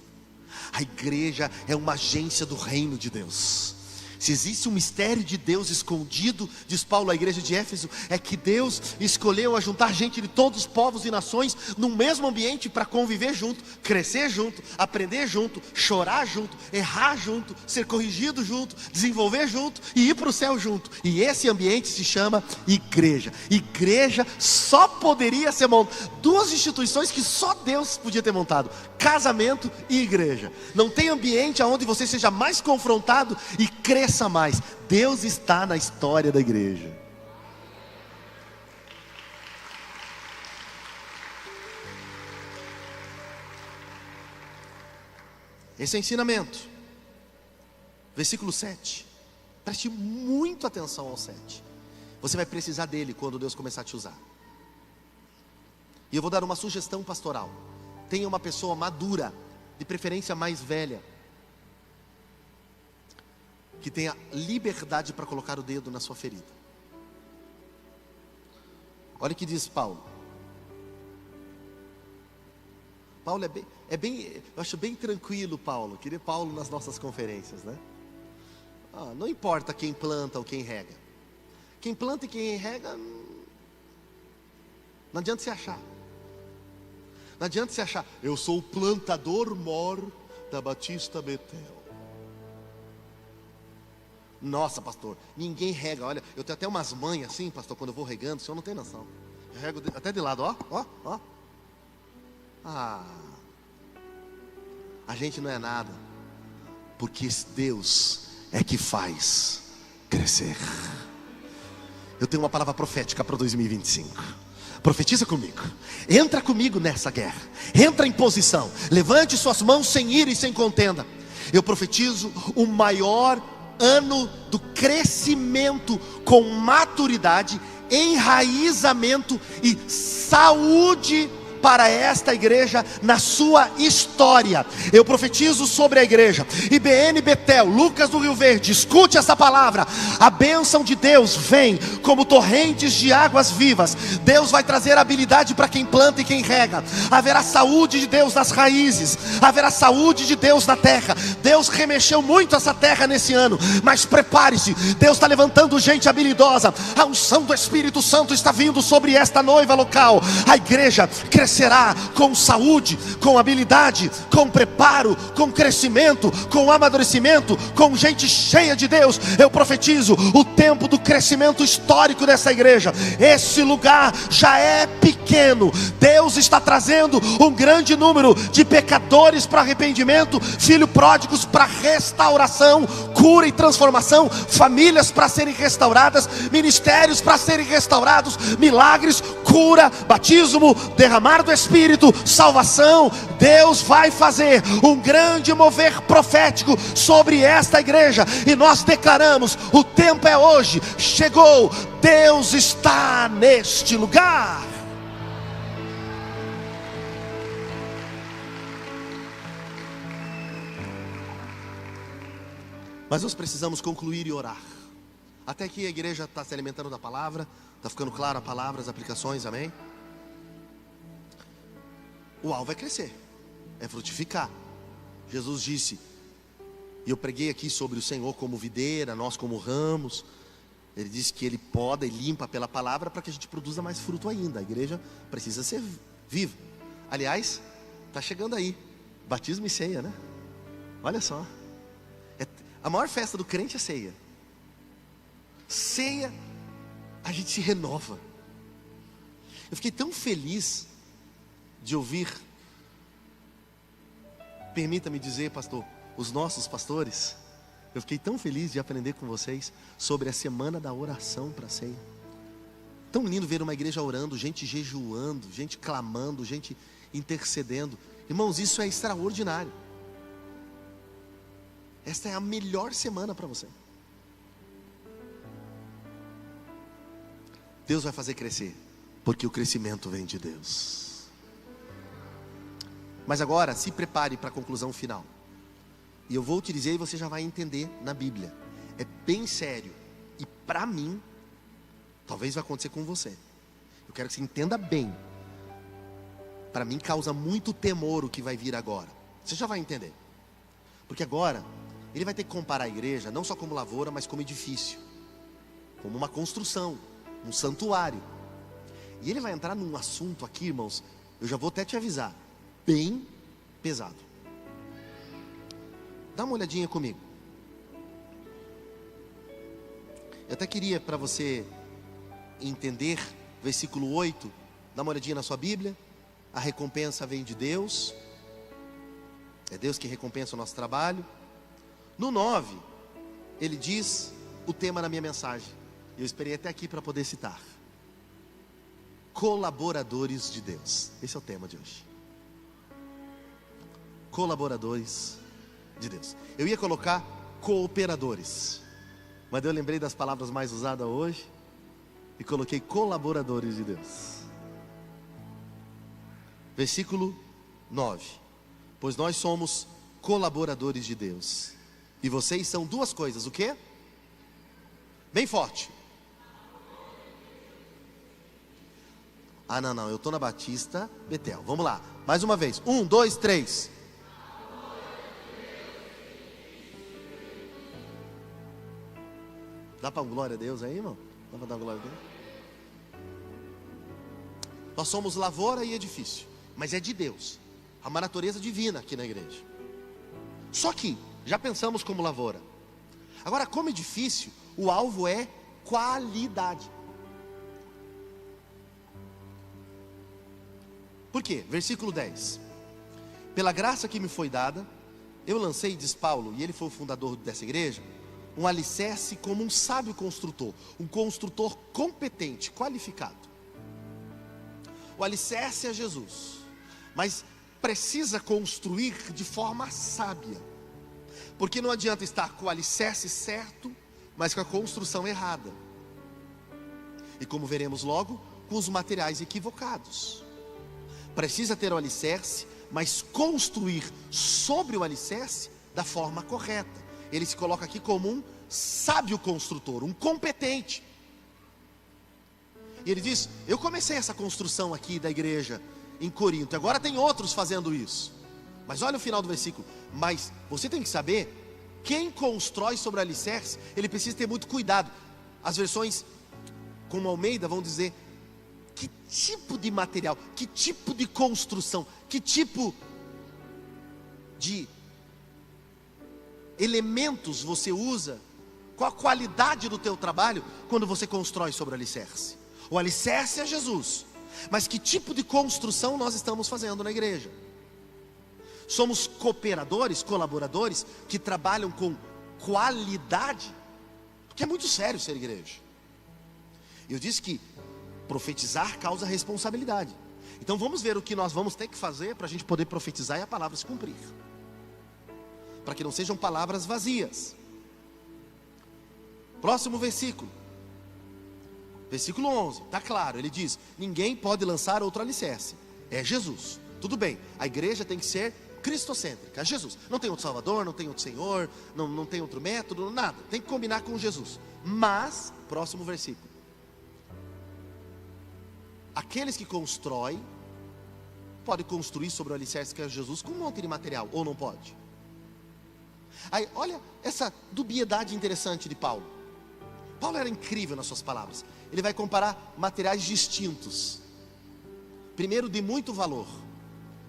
A igreja é uma agência do reino de Deus. Se existe um mistério de Deus escondido, diz Paulo à igreja de Éfeso, é que Deus escolheu ajuntar gente de todos os povos e nações num mesmo ambiente para conviver junto, crescer junto, aprender junto, chorar junto, errar junto, ser corrigido junto, desenvolver junto e ir para o céu junto. E esse ambiente se chama igreja. Igreja só poderia ser montado. Duas instituições que só Deus podia ter montado: casamento e igreja. Não tem ambiente onde você seja mais confrontado e cresça mais. Deus está na história da igreja. Esse é o ensinamento. Versículo 7. Preste muito atenção ao 7. Você vai precisar dele quando Deus começar a te usar. E eu vou dar uma sugestão pastoral. Tenha uma pessoa madura, de preferência mais velha, que tenha liberdade para colocar o dedo na sua ferida. Olha o que diz Paulo. Paulo eu acho bem tranquilo Paulo. Queria Paulo nas nossas conferências, né? Não importa quem planta ou quem rega. Quem planta e quem rega, não adianta se achar. Não adianta se achar, eu sou o plantador mor da Batista Betel. Nossa, pastor, ninguém rega. Olha, eu tenho até umas manhas assim, pastor, quando eu vou regando, o senhor não tem noção. Eu rego até de lado, ó. A gente não é nada, porque Deus é que faz crescer. Eu tenho uma palavra profética para 2025. Profetiza comigo. Entra comigo nessa guerra. Entra em posição. Levante suas mãos sem ira e sem contenda. Eu profetizo o maior ano do crescimento com maturidade, enraizamento e saúde para esta igreja na sua história. Eu profetizo sobre a igreja IBN Betel, Lucas do Rio Verde. Escute essa palavra. A bênção de Deus vem como torrentes de águas vivas. Deus vai trazer habilidade para quem planta e quem rega. Haverá saúde de Deus nas raízes, haverá saúde de Deus na terra. Deus remexeu muito essa terra nesse ano, mas prepare-se, Deus está levantando gente habilidosa. A unção do Espírito Santo está vindo sobre esta noiva local. A igreja crescerá com saúde, com habilidade, com preparo, com crescimento, com amadurecimento, com gente cheia de Deus. Eu profetizo o tempo do crescimento histórico dessa igreja. Esse lugar já é pequeno. Deus está trazendo um grande número de pecadores para arrependimento, filhos pródigos para restauração, cura e transformação, famílias para serem restauradas, ministérios para serem restaurados, milagres, cura, batismo, derramar do Espírito, salvação. Deus vai fazer um grande mover profético sobre esta igreja, e nós declaramos: o tempo é hoje, chegou, Deus está neste lugar. Mas nós precisamos concluir e orar. Até aqui a igreja está se alimentando da palavra, está ficando claro a palavra, as aplicações, amém? O alvo é crescer, é frutificar. Jesus disse, e eu preguei aqui sobre o Senhor como videira, nós como ramos. Ele disse que Ele poda e limpa pela palavra para que a gente produza mais fruto ainda. A igreja precisa ser viva. Aliás, está chegando aí, batismo e ceia, né? Olha só, a maior festa do crente é ceia. Ceia, a gente se renova. Eu fiquei tão feliz de ouvir, permita-me dizer, pastor, os nossos pastores. Eu fiquei tão feliz de aprender com vocês sobre a semana da oração para a ceia. Tão lindo ver uma igreja orando, gente jejuando, gente clamando, gente intercedendo. Irmãos, isso é extraordinário. Esta é a melhor semana para você. Deus vai fazer crescer, porque o crescimento vem de Deus. Mas agora, se prepare para a conclusão final. E eu vou te dizer e você já vai entender na Bíblia. É bem sério. E para mim, talvez vai acontecer com você. Eu quero que você entenda bem. Para mim causa muito temor o que vai vir agora. Você já vai entender. Porque agora, ele vai ter que comparar a igreja, não só como lavoura, mas como edifício. Como uma construção, um santuário. E ele vai entrar num assunto aqui, irmãos, eu já vou até te avisar, bem pesado. Dá uma olhadinha comigo. Eu até queria para você entender, versículo 8, dá uma olhadinha na sua Bíblia. A recompensa vem de Deus. É Deus que recompensa o nosso trabalho. No 9, ele diz o tema da minha mensagem. Eu esperei até aqui para poder citar. Colaboradores de Deus. Esse é o tema de hoje. Colaboradores de Deus. Eu ia colocar cooperadores, mas eu lembrei das palavras mais usadas hoje e coloquei colaboradores de Deus. Versículo 9. Pois nós somos colaboradores de Deus. E vocês são duas coisas, o quê? Bem forte. Ah, não, eu estou na Batista Betel. Vamos lá, mais uma vez. 1, 2, 3. Dá para um glória a Deus aí, irmão? Dá para dar uma glória a Deus? Nós somos lavoura e edifício, mas é de Deus. Há uma natureza divina aqui na igreja. Só que, já pensamos como lavoura. Agora, como edifício, o alvo é qualidade. Por quê? Versículo 10. Pela graça que me foi dada, eu lancei, diz Paulo, e ele foi o fundador dessa igreja, um alicerce como um sábio construtor, um construtor competente, qualificado. O alicerce é Jesus, mas precisa construir de forma sábia, porque não adianta estar com o alicerce certo, mas com a construção errada, e como veremos logo, com os materiais equivocados. Precisa ter o alicerce, mas construir sobre o alicerce da forma correta. Ele se coloca aqui como um sábio construtor, um competente. E ele diz: eu comecei essa construção aqui da igreja em Corinto, agora tem outros fazendo isso. Mas olha o final do versículo. Mas você tem que saber, quem constrói sobre o alicerce, ele precisa ter muito cuidado. As versões como Almeida vão dizer: que tipo de material, que tipo de construção, que tipo de elementos você usa, qual a qualidade do teu trabalho quando você constrói sobre o alicerce. O alicerce é Jesus, mas que tipo de construção nós estamos fazendo na igreja? Somos cooperadores, colaboradores que trabalham com qualidade, porque é muito sério ser igreja. Eu disse que profetizar causa responsabilidade. Então vamos ver o que nós vamos ter que fazer para a gente poder profetizar e a palavra se cumprir, para que não sejam palavras vazias. Próximo versículo, versículo 11, está claro, ele diz: ninguém pode lançar outro alicerce, é Jesus. Tudo bem, a igreja tem que ser cristocêntrica, é Jesus. Não tem outro Salvador, não tem outro Senhor, não tem outro método, nada, tem que combinar com Jesus. Mas, próximo versículo, aqueles que constroem, podem construir sobre o alicerce que é Jesus com um monte de material, ou não pode? Aí, olha essa dubiedade interessante de Paulo. Paulo era incrível nas suas palavras. Ele vai comparar materiais distintos. Primeiro, de muito valor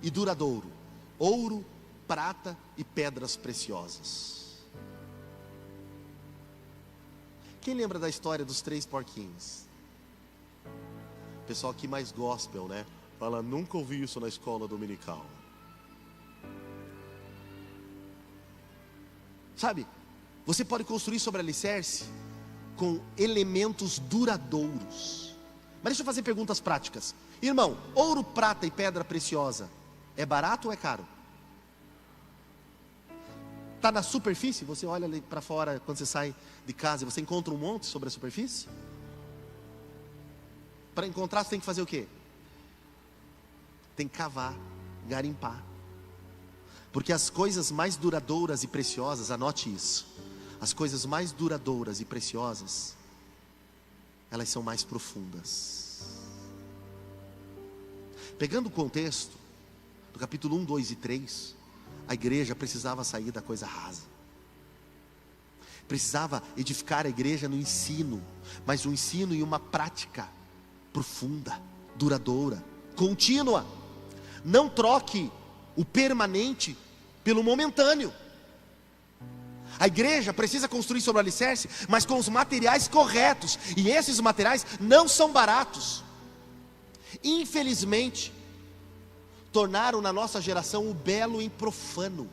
e duradouro: ouro, prata e pedras preciosas. Quem lembra da história dos 3 porquinhos? O pessoal aqui mais gospel, né? Fala: nunca ouvi isso na escola dominical. Sabe, você pode construir sobre alicerce com elementos duradouros. Mas deixa eu fazer perguntas práticas. Irmão, ouro, prata e pedra preciosa é barato ou é caro? Está na superfície? Você olha ali para fora quando você sai de casa e você encontra um monte sobre a superfície? Para encontrar você tem que fazer o quê? Tem que cavar, garimpar. Porque as coisas mais duradouras e preciosas, anote isso, as coisas mais duradouras e preciosas, elas são mais profundas. Pegando o contexto do capítulo 1, 2 e 3, a igreja precisava sair da coisa rasa, precisava edificar a igreja no ensino, mas um ensino e uma prática profunda, duradoura, contínua. Não troque o permanente pelo momentâneo. A igreja precisa construir sobre o alicerce, mas com os materiais corretos, e esses materiais não são baratos. Infelizmente, tornaram na nossa geração o belo em profano,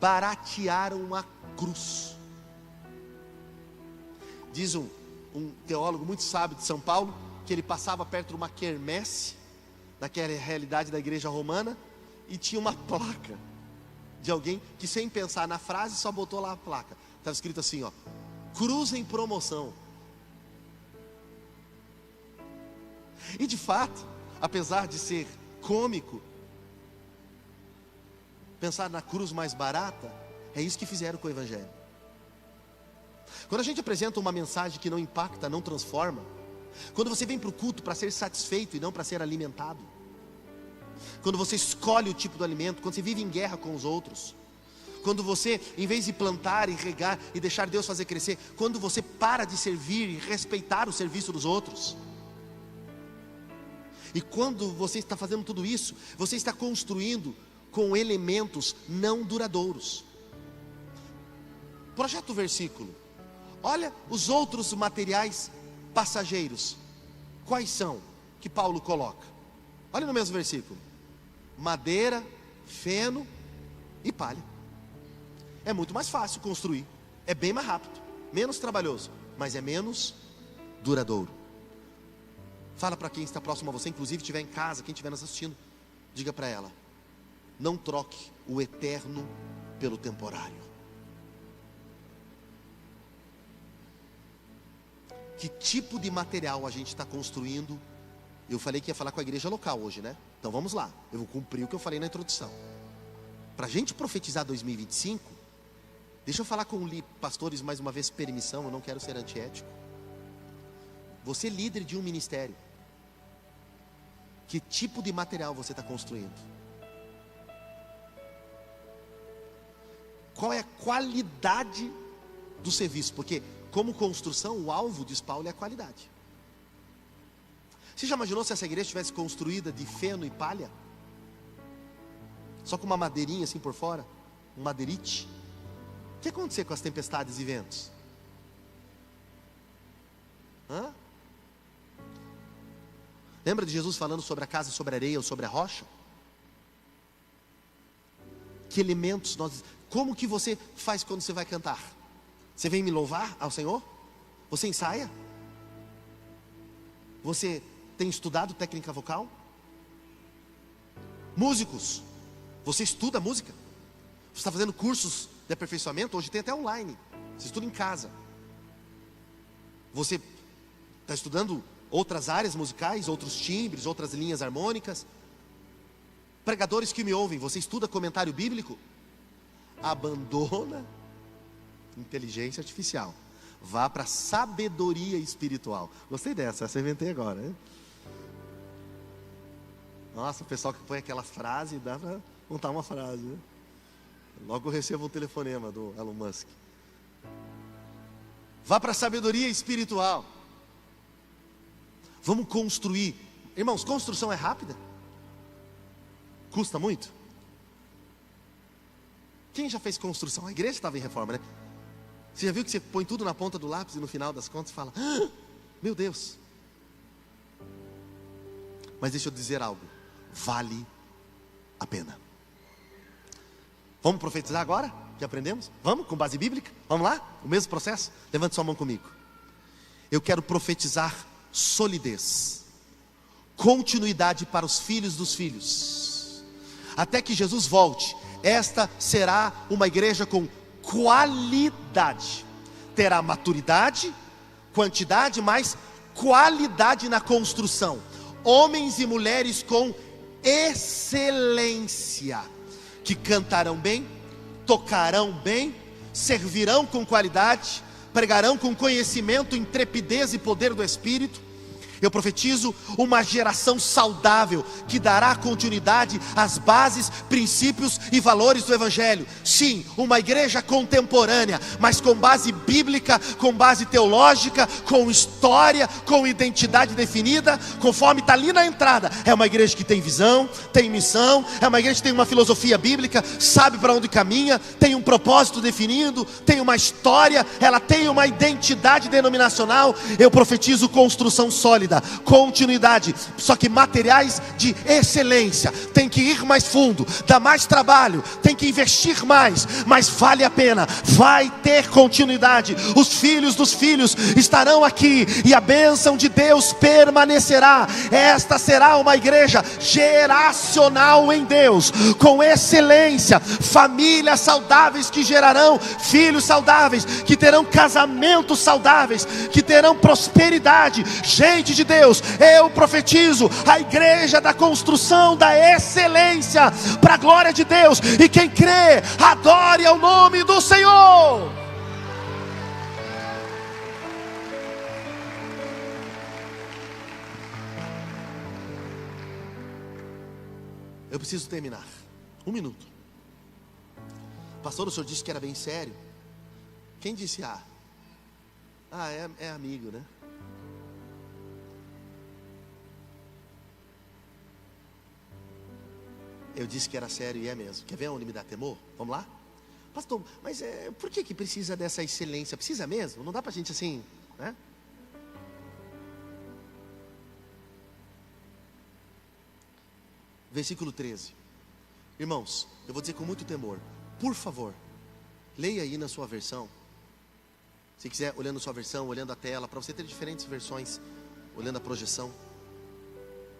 baratearam a cruz. Diz um teólogo muito sábio de São Paulo, que ele passava perto de uma quermesse, daquela realidade da igreja romana, e tinha uma placa de alguém que, sem pensar na frase, só botou lá a placa. Estava escrito assim, ó: cruz em promoção. E de fato, apesar de ser cômico, pensar na cruz mais barata, é isso que fizeram com o evangelho. Quando a gente apresenta uma mensagem que não impacta, não transforma, quando você vem para o culto para ser satisfeito e não para ser alimentado, quando você escolhe o tipo do alimento, quando você vive em guerra com os outros, quando você, em vez de plantar e regar e deixar Deus fazer crescer, quando você para de servir e respeitar o serviço dos outros, e quando você está fazendo tudo isso, você está construindo com elementos não duradouros. Projeta o versículo. Olha os outros materiais passageiros. Quais são que Paulo coloca? Olha no mesmo versículo: madeira, feno e palha. É muito mais fácil construir, é bem mais rápido, menos trabalhoso, mas é menos duradouro. Fala para quem está próximo a você, inclusive estiver em casa, quem estiver nos assistindo, diga para ela: não troque o eterno pelo temporário. Que tipo de material a gente está construindo? Eu falei que ia falar com a igreja local hoje, né? Então vamos lá, eu vou cumprir o que eu falei na introdução. Para a gente profetizar 2025, deixa eu falar com pastores mais uma vez, permissão, eu não quero ser antiético. Você é líder de um ministério, que tipo de material você está construindo? Qual é a qualidade do serviço? Porque como construção, o alvo, diz Paulo, é a qualidade. Você já imaginou se essa igreja estivesse construída de feno e palha? Só com uma madeirinha assim por fora? Um madeirite? O que ia acontecer com as tempestades e ventos? Lembra de Jesus falando sobre a casa, sobre a areia ou sobre a rocha? Que elementos nós... Como que você faz quando você vai cantar? Você vem me louvar ao Senhor? Você ensaia? Você tem estudado técnica vocal? Músicos, você estuda música? Você está fazendo cursos de aperfeiçoamento? Hoje tem até online, você estuda em casa. Você está estudando outras áreas musicais, outros timbres, outras linhas harmônicas? Pregadores que me ouvem, você estuda comentário bíblico? Abandona inteligência artificial, vá para sabedoria espiritual. Gostei dessa, essa eu inventei agora, né? Nossa, o pessoal que põe aquela frase, dá para montar uma frase, né? Logo eu recebo um telefonema do Elon Musk. Vá para a sabedoria espiritual. Vamos construir. Irmãos, construção é rápida? Custa muito? Quem já fez construção? A igreja estava em reforma, né? Você já viu que você põe tudo na ponta do lápis e no final das contas fala: meu Deus. Mas deixa eu dizer algo: vale a pena. Vamos profetizar agora? Que aprendemos? Vamos? Com base bíblica? Vamos lá? O mesmo processo? Levante sua mão comigo. Eu quero profetizar solidez, continuidade para os filhos dos filhos, até que Jesus volte. Esta será uma igreja com qualidade. Terá maturidade, quantidade, mas qualidade na construção. Homens e mulheres com excelência, que cantarão bem, tocarão bem, servirão com qualidade, pregarão com conhecimento, intrepidez e poder do Espírito. Eu profetizo uma geração saudável, que dará continuidade às bases, princípios e valores do Evangelho. Sim, uma igreja contemporânea, mas com base bíblica, com base teológica, com história, com identidade definida, conforme está ali na entrada. É uma igreja que tem visão, tem missão, é uma igreja que tem uma filosofia bíblica, sabe para onde caminha, tem um propósito definido, tem uma história, ela tem uma identidade denominacional. Eu profetizo construção sólida, continuidade, só que materiais de excelência. Tem que ir mais fundo, dá mais trabalho, tem que investir mais, mas vale a pena, vai ter continuidade. Os filhos dos filhos estarão aqui e a bênção de Deus permanecerá. Esta será uma igreja geracional em Deus, com excelência, famílias saudáveis que gerarão filhos saudáveis, que terão casamentos saudáveis, que terão prosperidade. Gente de Deus, eu profetizo a igreja da construção da excelência, para a glória de Deus. E quem crê, adore ao nome do Senhor. Eu preciso terminar. 1 minuto. Pastor, o senhor disse que era bem sério. Quem disse é amigo, né? Eu disse que era sério e é mesmo. Quer ver onde me dá temor? Vamos lá? Pastor, mas por que precisa dessa excelência? Precisa mesmo? Não dá pra gente assim, né? Versículo 13. Irmãos, eu vou dizer com muito temor. Por favor, leia aí na sua versão. Se quiser, olhando a sua versão, olhando a tela, para você ter diferentes versões, olhando a projeção.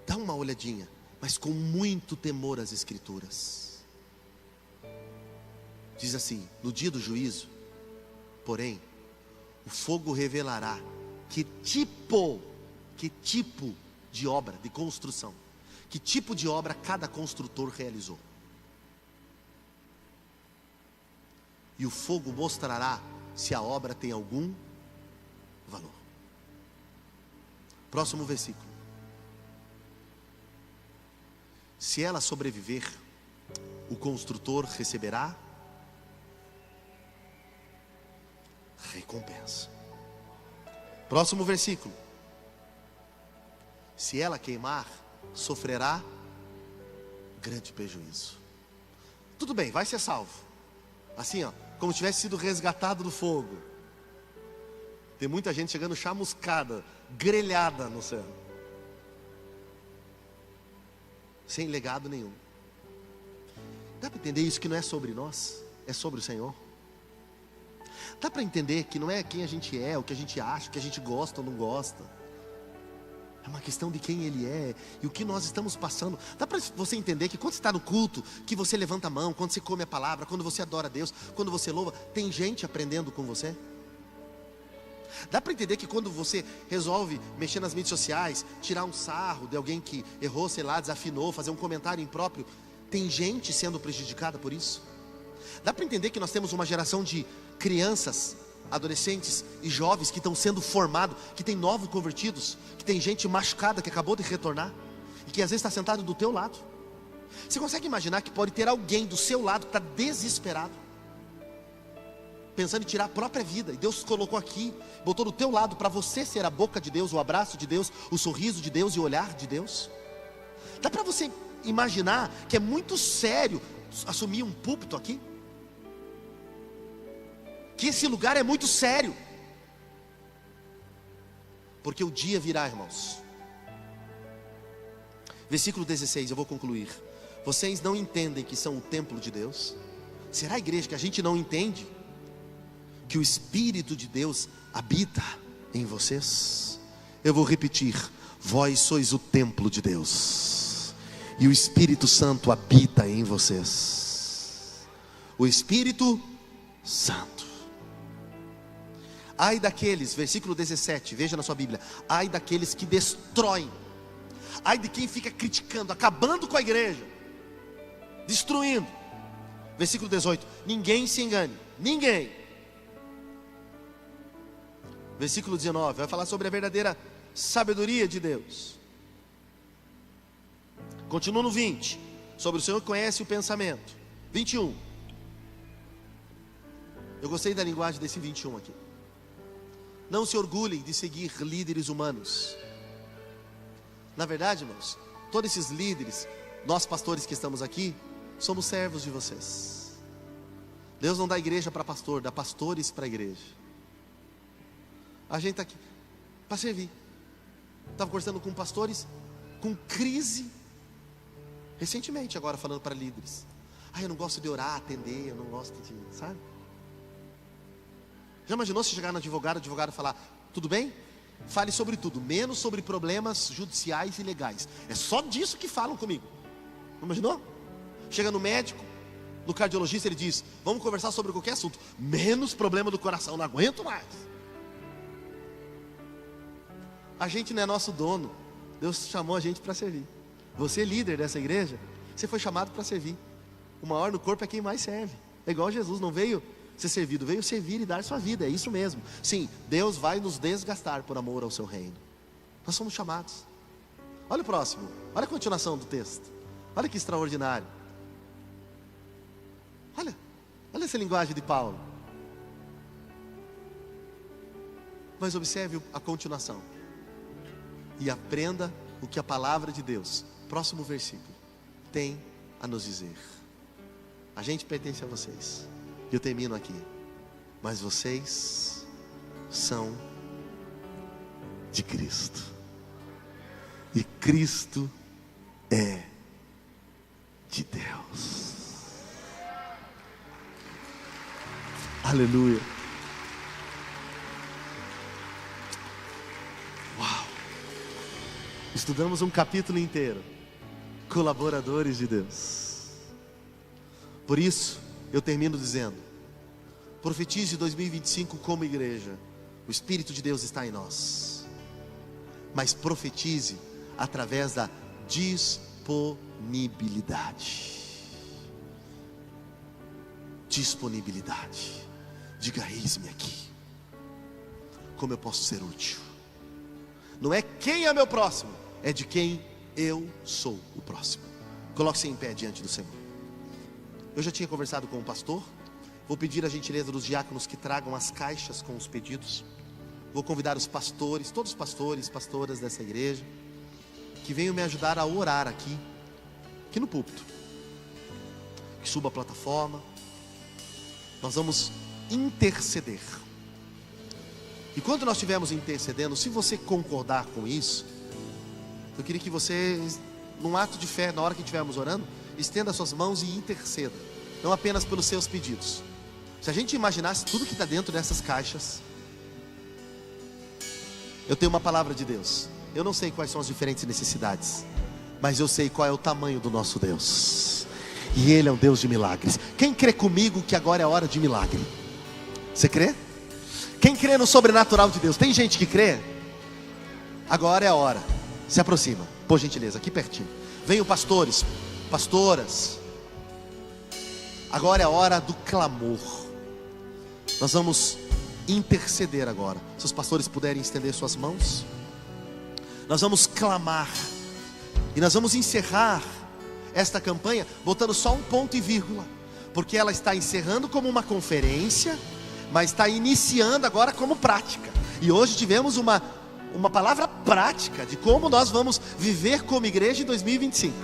Dá uma olhadinha, mas com muito temor às Escrituras. Diz assim: no dia do juízo, porém, o fogo revelará que tipo de obra, de construção, que tipo de obra cada construtor realizou. E o fogo mostrará se a obra tem algum valor. Próximo versículo. Se ela sobreviver, o construtor receberá recompensa. Próximo versículo. Se ela queimar, sofrerá grande prejuízo. Tudo bem, vai ser salvo. Assim, como se tivesse sido resgatado do fogo. Tem muita gente chegando chamuscada, grelhada no céu, sem legado nenhum. Dá para entender isso, que não é sobre nós, é sobre o Senhor? Dá para entender que não é quem a gente é, o que a gente acha, o que a gente gosta ou não gosta. É uma questão de quem Ele é e o que nós estamos passando. Dá para você entender que quando você está no culto, que você levanta a mão, quando você come a palavra, quando você adora a Deus, quando você louva, tem gente aprendendo com você? Dá para entender que quando você resolve mexer nas mídias sociais, tirar um sarro de alguém que errou, sei lá, desafinou, fazer um comentário impróprio, tem gente sendo prejudicada por isso? Dá para entender que nós temos uma geração de crianças, adolescentes e jovens que estão sendo formados, que tem novos convertidos, que tem gente machucada que acabou de retornar e que às vezes está sentado do teu lado. Você consegue imaginar que pode ter alguém do seu lado que está desesperado, pensando em tirar a própria vida, e Deus colocou aqui, botou do teu lado para você ser a boca de Deus, o abraço de Deus, o sorriso de Deus e o olhar de Deus? Dá para você imaginar que é muito sério assumir um púlpito aqui? Que esse lugar é muito sério, porque o dia virá, irmãos. Versículo 16, eu vou concluir. Vocês não entendem que são o templo de Deus? Será, igreja, que a gente não entende que o Espírito de Deus habita em vocês? Eu vou repetir: vós sois o templo de Deus, e o Espírito Santo habita em vocês. O Espírito Santo. Ai daqueles, versículo 17, veja na sua Bíblia: ai daqueles que destroem Ai de quem fica criticando, acabando com a igreja, destruindo. Versículo 18: ninguém se engane, ninguém. Versículo 19, vai falar sobre a verdadeira sabedoria de Deus. Continua no 20, sobre o Senhor que conhece o pensamento. 21, eu gostei da linguagem desse 21 aqui. Não se orgulhem de seguir líderes humanos. Na verdade, irmãos, todos esses líderes, nós pastores que estamos aqui, somos servos de vocês. Deus não dá igreja para pastor, dá pastores para a igreja. A gente está aqui para servir. Estava conversando com pastores com crise recentemente, agora falando para líderes. Eu não gosto de orar, atender, eu não gosto de, sabe? Já imaginou se chegar no advogado, o advogado falar: tudo bem? Fale sobre tudo, menos sobre problemas judiciais e legais. É só disso que falam comigo. Não imaginou? Chega no médico, no cardiologista, ele diz: vamos conversar sobre qualquer assunto, menos problema do coração, não aguento mais. A gente não é nosso dono. Deus chamou a gente para servir. Você é líder dessa igreja, você foi chamado para servir. O maior no corpo é quem mais serve. É igual Jesus, não veio ser servido, veio servir e dar sua vida. É isso mesmo. Sim, Deus vai nos desgastar por amor ao seu reino. Nós somos chamados. Olha o próximo, olha a continuação do texto. Olha que extraordinário. Olha essa linguagem de Paulo. Mas observe a continuação e aprenda o que a palavra de Deus, próximo versículo, tem a nos dizer. A gente pertence a vocês. Eu termino aqui. Mas vocês são de Cristo. E Cristo é de Deus. Aleluia. Uau. Estudamos um capítulo inteiro. Colaboradores de Deus. Por isso, eu termino dizendo: profetize 2025 como igreja. O Espírito de Deus está em nós. Mas profetize através da disponibilidade. Disponibilidade. Diga: eis-me aqui. Como eu posso ser útil? Não é quem é meu próximo, é de quem eu sou o próximo. Coloque-se em pé diante do Senhor. Eu já tinha conversado com o pastor. Vou pedir a gentileza dos diáconos que tragam as caixas com os pedidos. Vou convidar os pastores, todos os pastores, pastoras dessa igreja, que venham me ajudar a orar aqui no púlpito. Que suba a plataforma. Nós vamos interceder. E quando nós estivermos intercedendo, se você concordar com isso, eu queria que você, num ato de fé, na hora que estivermos orando, estenda suas mãos e interceda. Não apenas pelos seus pedidos. Se a gente imaginasse tudo que está dentro dessas caixas. Eu tenho uma palavra de Deus. Eu não sei quais são as diferentes necessidades, mas eu sei qual é o tamanho do nosso Deus. E Ele é um Deus de milagres. Quem crê comigo que agora é hora de milagre? Você crê? Quem crê no sobrenatural de Deus? Tem gente que crê? Agora é a hora. Se aproxima, por gentileza, aqui pertinho. Venham pastores, pastoras. Agora é a hora do clamor. Nós vamos interceder agora. Se os pastores puderem estender suas mãos, nós vamos clamar. E nós vamos encerrar esta campanha botando só um ponto e vírgula, porque ela está encerrando como uma conferência, mas está iniciando agora como prática. E hoje tivemos uma palavra prática de como nós vamos viver como igreja em 2025.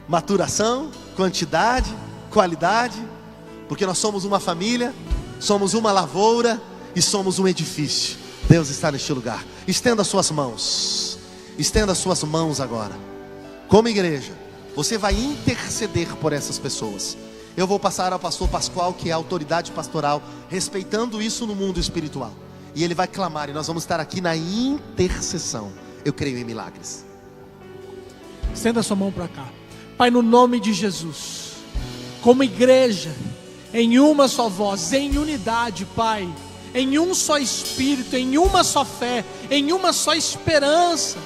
Maturação, quantidade, qualidade, porque nós somos uma família, somos uma lavoura e somos um edifício. Deus está neste lugar. Estenda suas mãos. Estenda suas mãos agora. Como igreja, você vai interceder por essas pessoas. Eu vou passar ao pastor Pascoal, que é a autoridade pastoral, respeitando isso no mundo espiritual. E ele vai clamar, e nós vamos estar aqui na intercessão. Eu creio em milagres. Estenda sua mão para cá. Pai, no nome de Jesus, como igreja, em uma só voz, em unidade, Pai, em um só espírito, em uma só fé, em uma só esperança,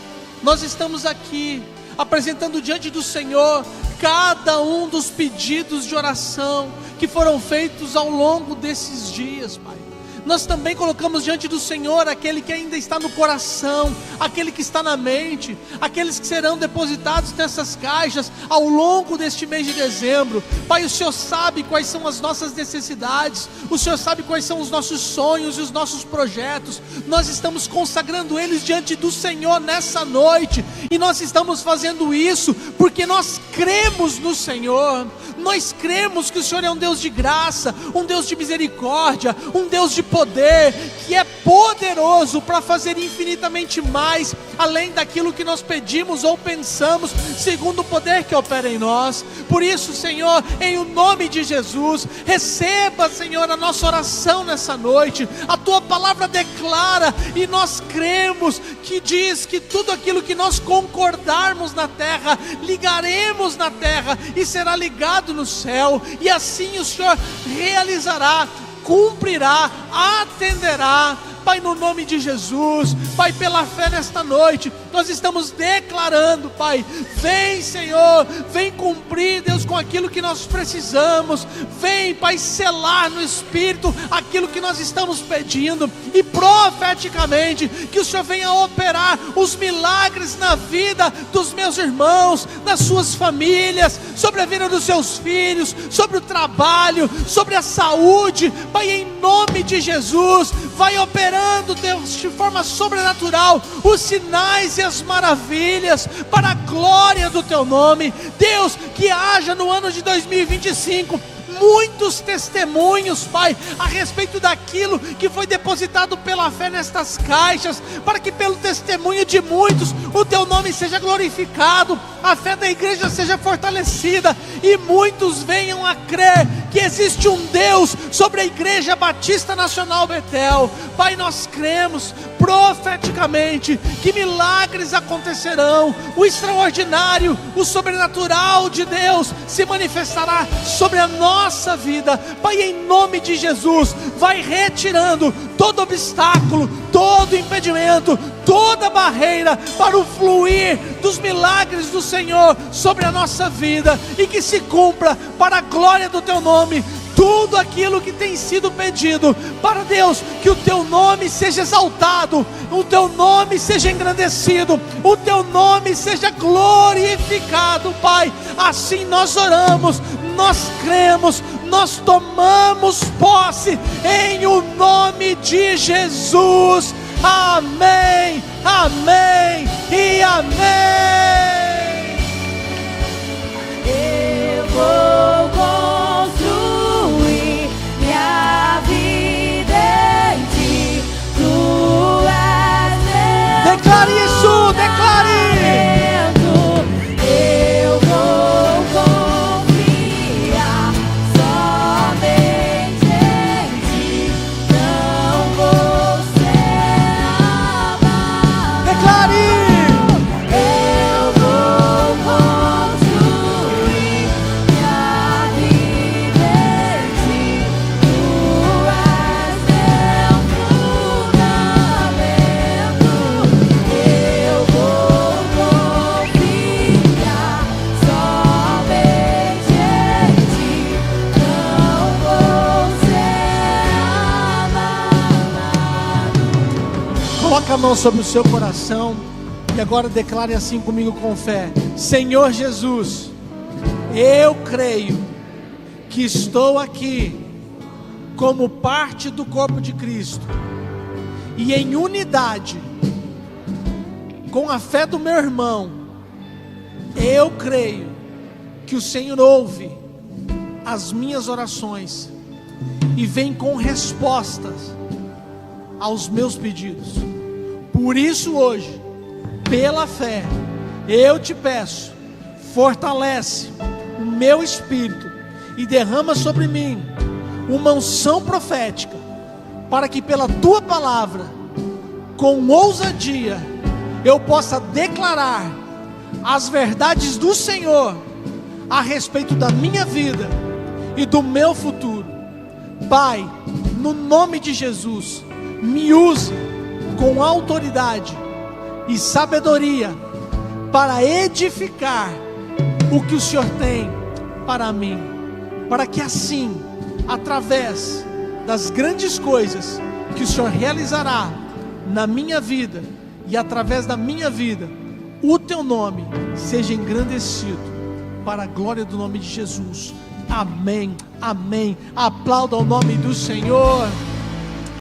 nós estamos aqui apresentando diante do Senhor cada um dos pedidos de oração que foram feitos ao longo desses dias, Pai. Nós também colocamos diante do Senhor aquele que ainda está no coração, aquele que está na mente, aqueles que serão depositados nessas caixas ao longo deste mês de dezembro. Pai, o Senhor sabe quais são as nossas necessidades, o Senhor sabe quais são os nossos sonhos e os nossos projetos. Nós estamos consagrando eles diante do Senhor nessa noite, e nós estamos fazendo isso porque nós cremos no Senhor. Nós cremos que o Senhor é um Deus de graça, um Deus de misericórdia, um Deus de poder, que é poderoso para fazer infinitamente mais, além daquilo que nós pedimos ou pensamos, segundo o poder que opera em nós. Por isso, Senhor, em o nome de Jesus, receba, Senhor, a nossa oração nessa noite. A Tua palavra declara, e nós cremos, que diz que tudo aquilo que nós concordarmos na terra, ligaremos na terra e será ligado no céu, e assim o Senhor realizará, cumprirá, atenderá. Pai, no nome de Jesus, Pai, pela fé nesta noite, nós estamos declarando, Pai, vem, Senhor, vem cumprir, Deus, com aquilo que nós precisamos. Vem, Pai, selar no Espírito aquilo que nós estamos pedindo, e profeticamente, que o Senhor venha operar os milagres na vida dos meus irmãos, nas suas famílias, sobre a vida dos seus filhos, sobre o trabalho, sobre a saúde. Pai, em nome de Jesus, vai operando, Deus, de forma sobrenatural, os sinais e as maravilhas, para a glória do Teu nome. Deus, que haja no ano de 2025 muitos testemunhos, Pai, a respeito daquilo que foi depositado pela fé nestas caixas, para que pelo testemunho de muitos o Teu nome seja glorificado, a fé da igreja seja fortalecida, e muitos venham a crer que existe um Deus sobre a Igreja Batista Nacional Betel. Pai, nós cremos profeticamente que milagres acontecerão, o extraordinário, o sobrenatural de Deus se manifestará sobre a nossa vida. Pai, em nome de Jesus, vai retirando todo obstáculo, todo impedimento, toda barreira para o fluir dos milagres do Senhor sobre a nossa vida, e que se cumpra para a glória do Teu nome tudo aquilo que tem sido pedido. Para Deus, que o Teu nome seja exaltado, o Teu nome seja engrandecido, o Teu nome seja glorificado, Pai. Assim nós oramos, nós cremos, nós tomamos posse em o nome de Jesus. Amém, amém e amém. Eu vou construir minha vida em Ti. Tu és meu. Declare isso, declare. Eu vou confiar somente em Ti. Não vou ser abalado. Declare. Eu vou construir minha vida em Ti. Tu és meu fundamento. Eu vou confiar somente em Ti. Não vou ser abalado. Coloque a mão sobre o seu coração e agora declare assim comigo com fé: Senhor Jesus, eu creio que estou aqui como parte do corpo de Cristo, e em unidade com a fé do meu irmão, eu creio que o Senhor ouve as minhas orações e vem com respostas aos meus pedidos. Por isso hoje, pela fé, eu te peço, fortalece o meu espírito e derrama sobre mim uma unção profética, para que pela Tua palavra, com ousadia, eu possa declarar as verdades do Senhor a respeito da minha vida e do meu futuro. Pai, no nome de Jesus, me use com autoridade e sabedoria para edificar o que o Senhor tem para mim, para que assim, através das grandes coisas que o Senhor realizará na minha vida e através da minha vida, o teu nome seja engrandecido para a glória do nome de Jesus. Amém, amém. Aplauda o nome do Senhor.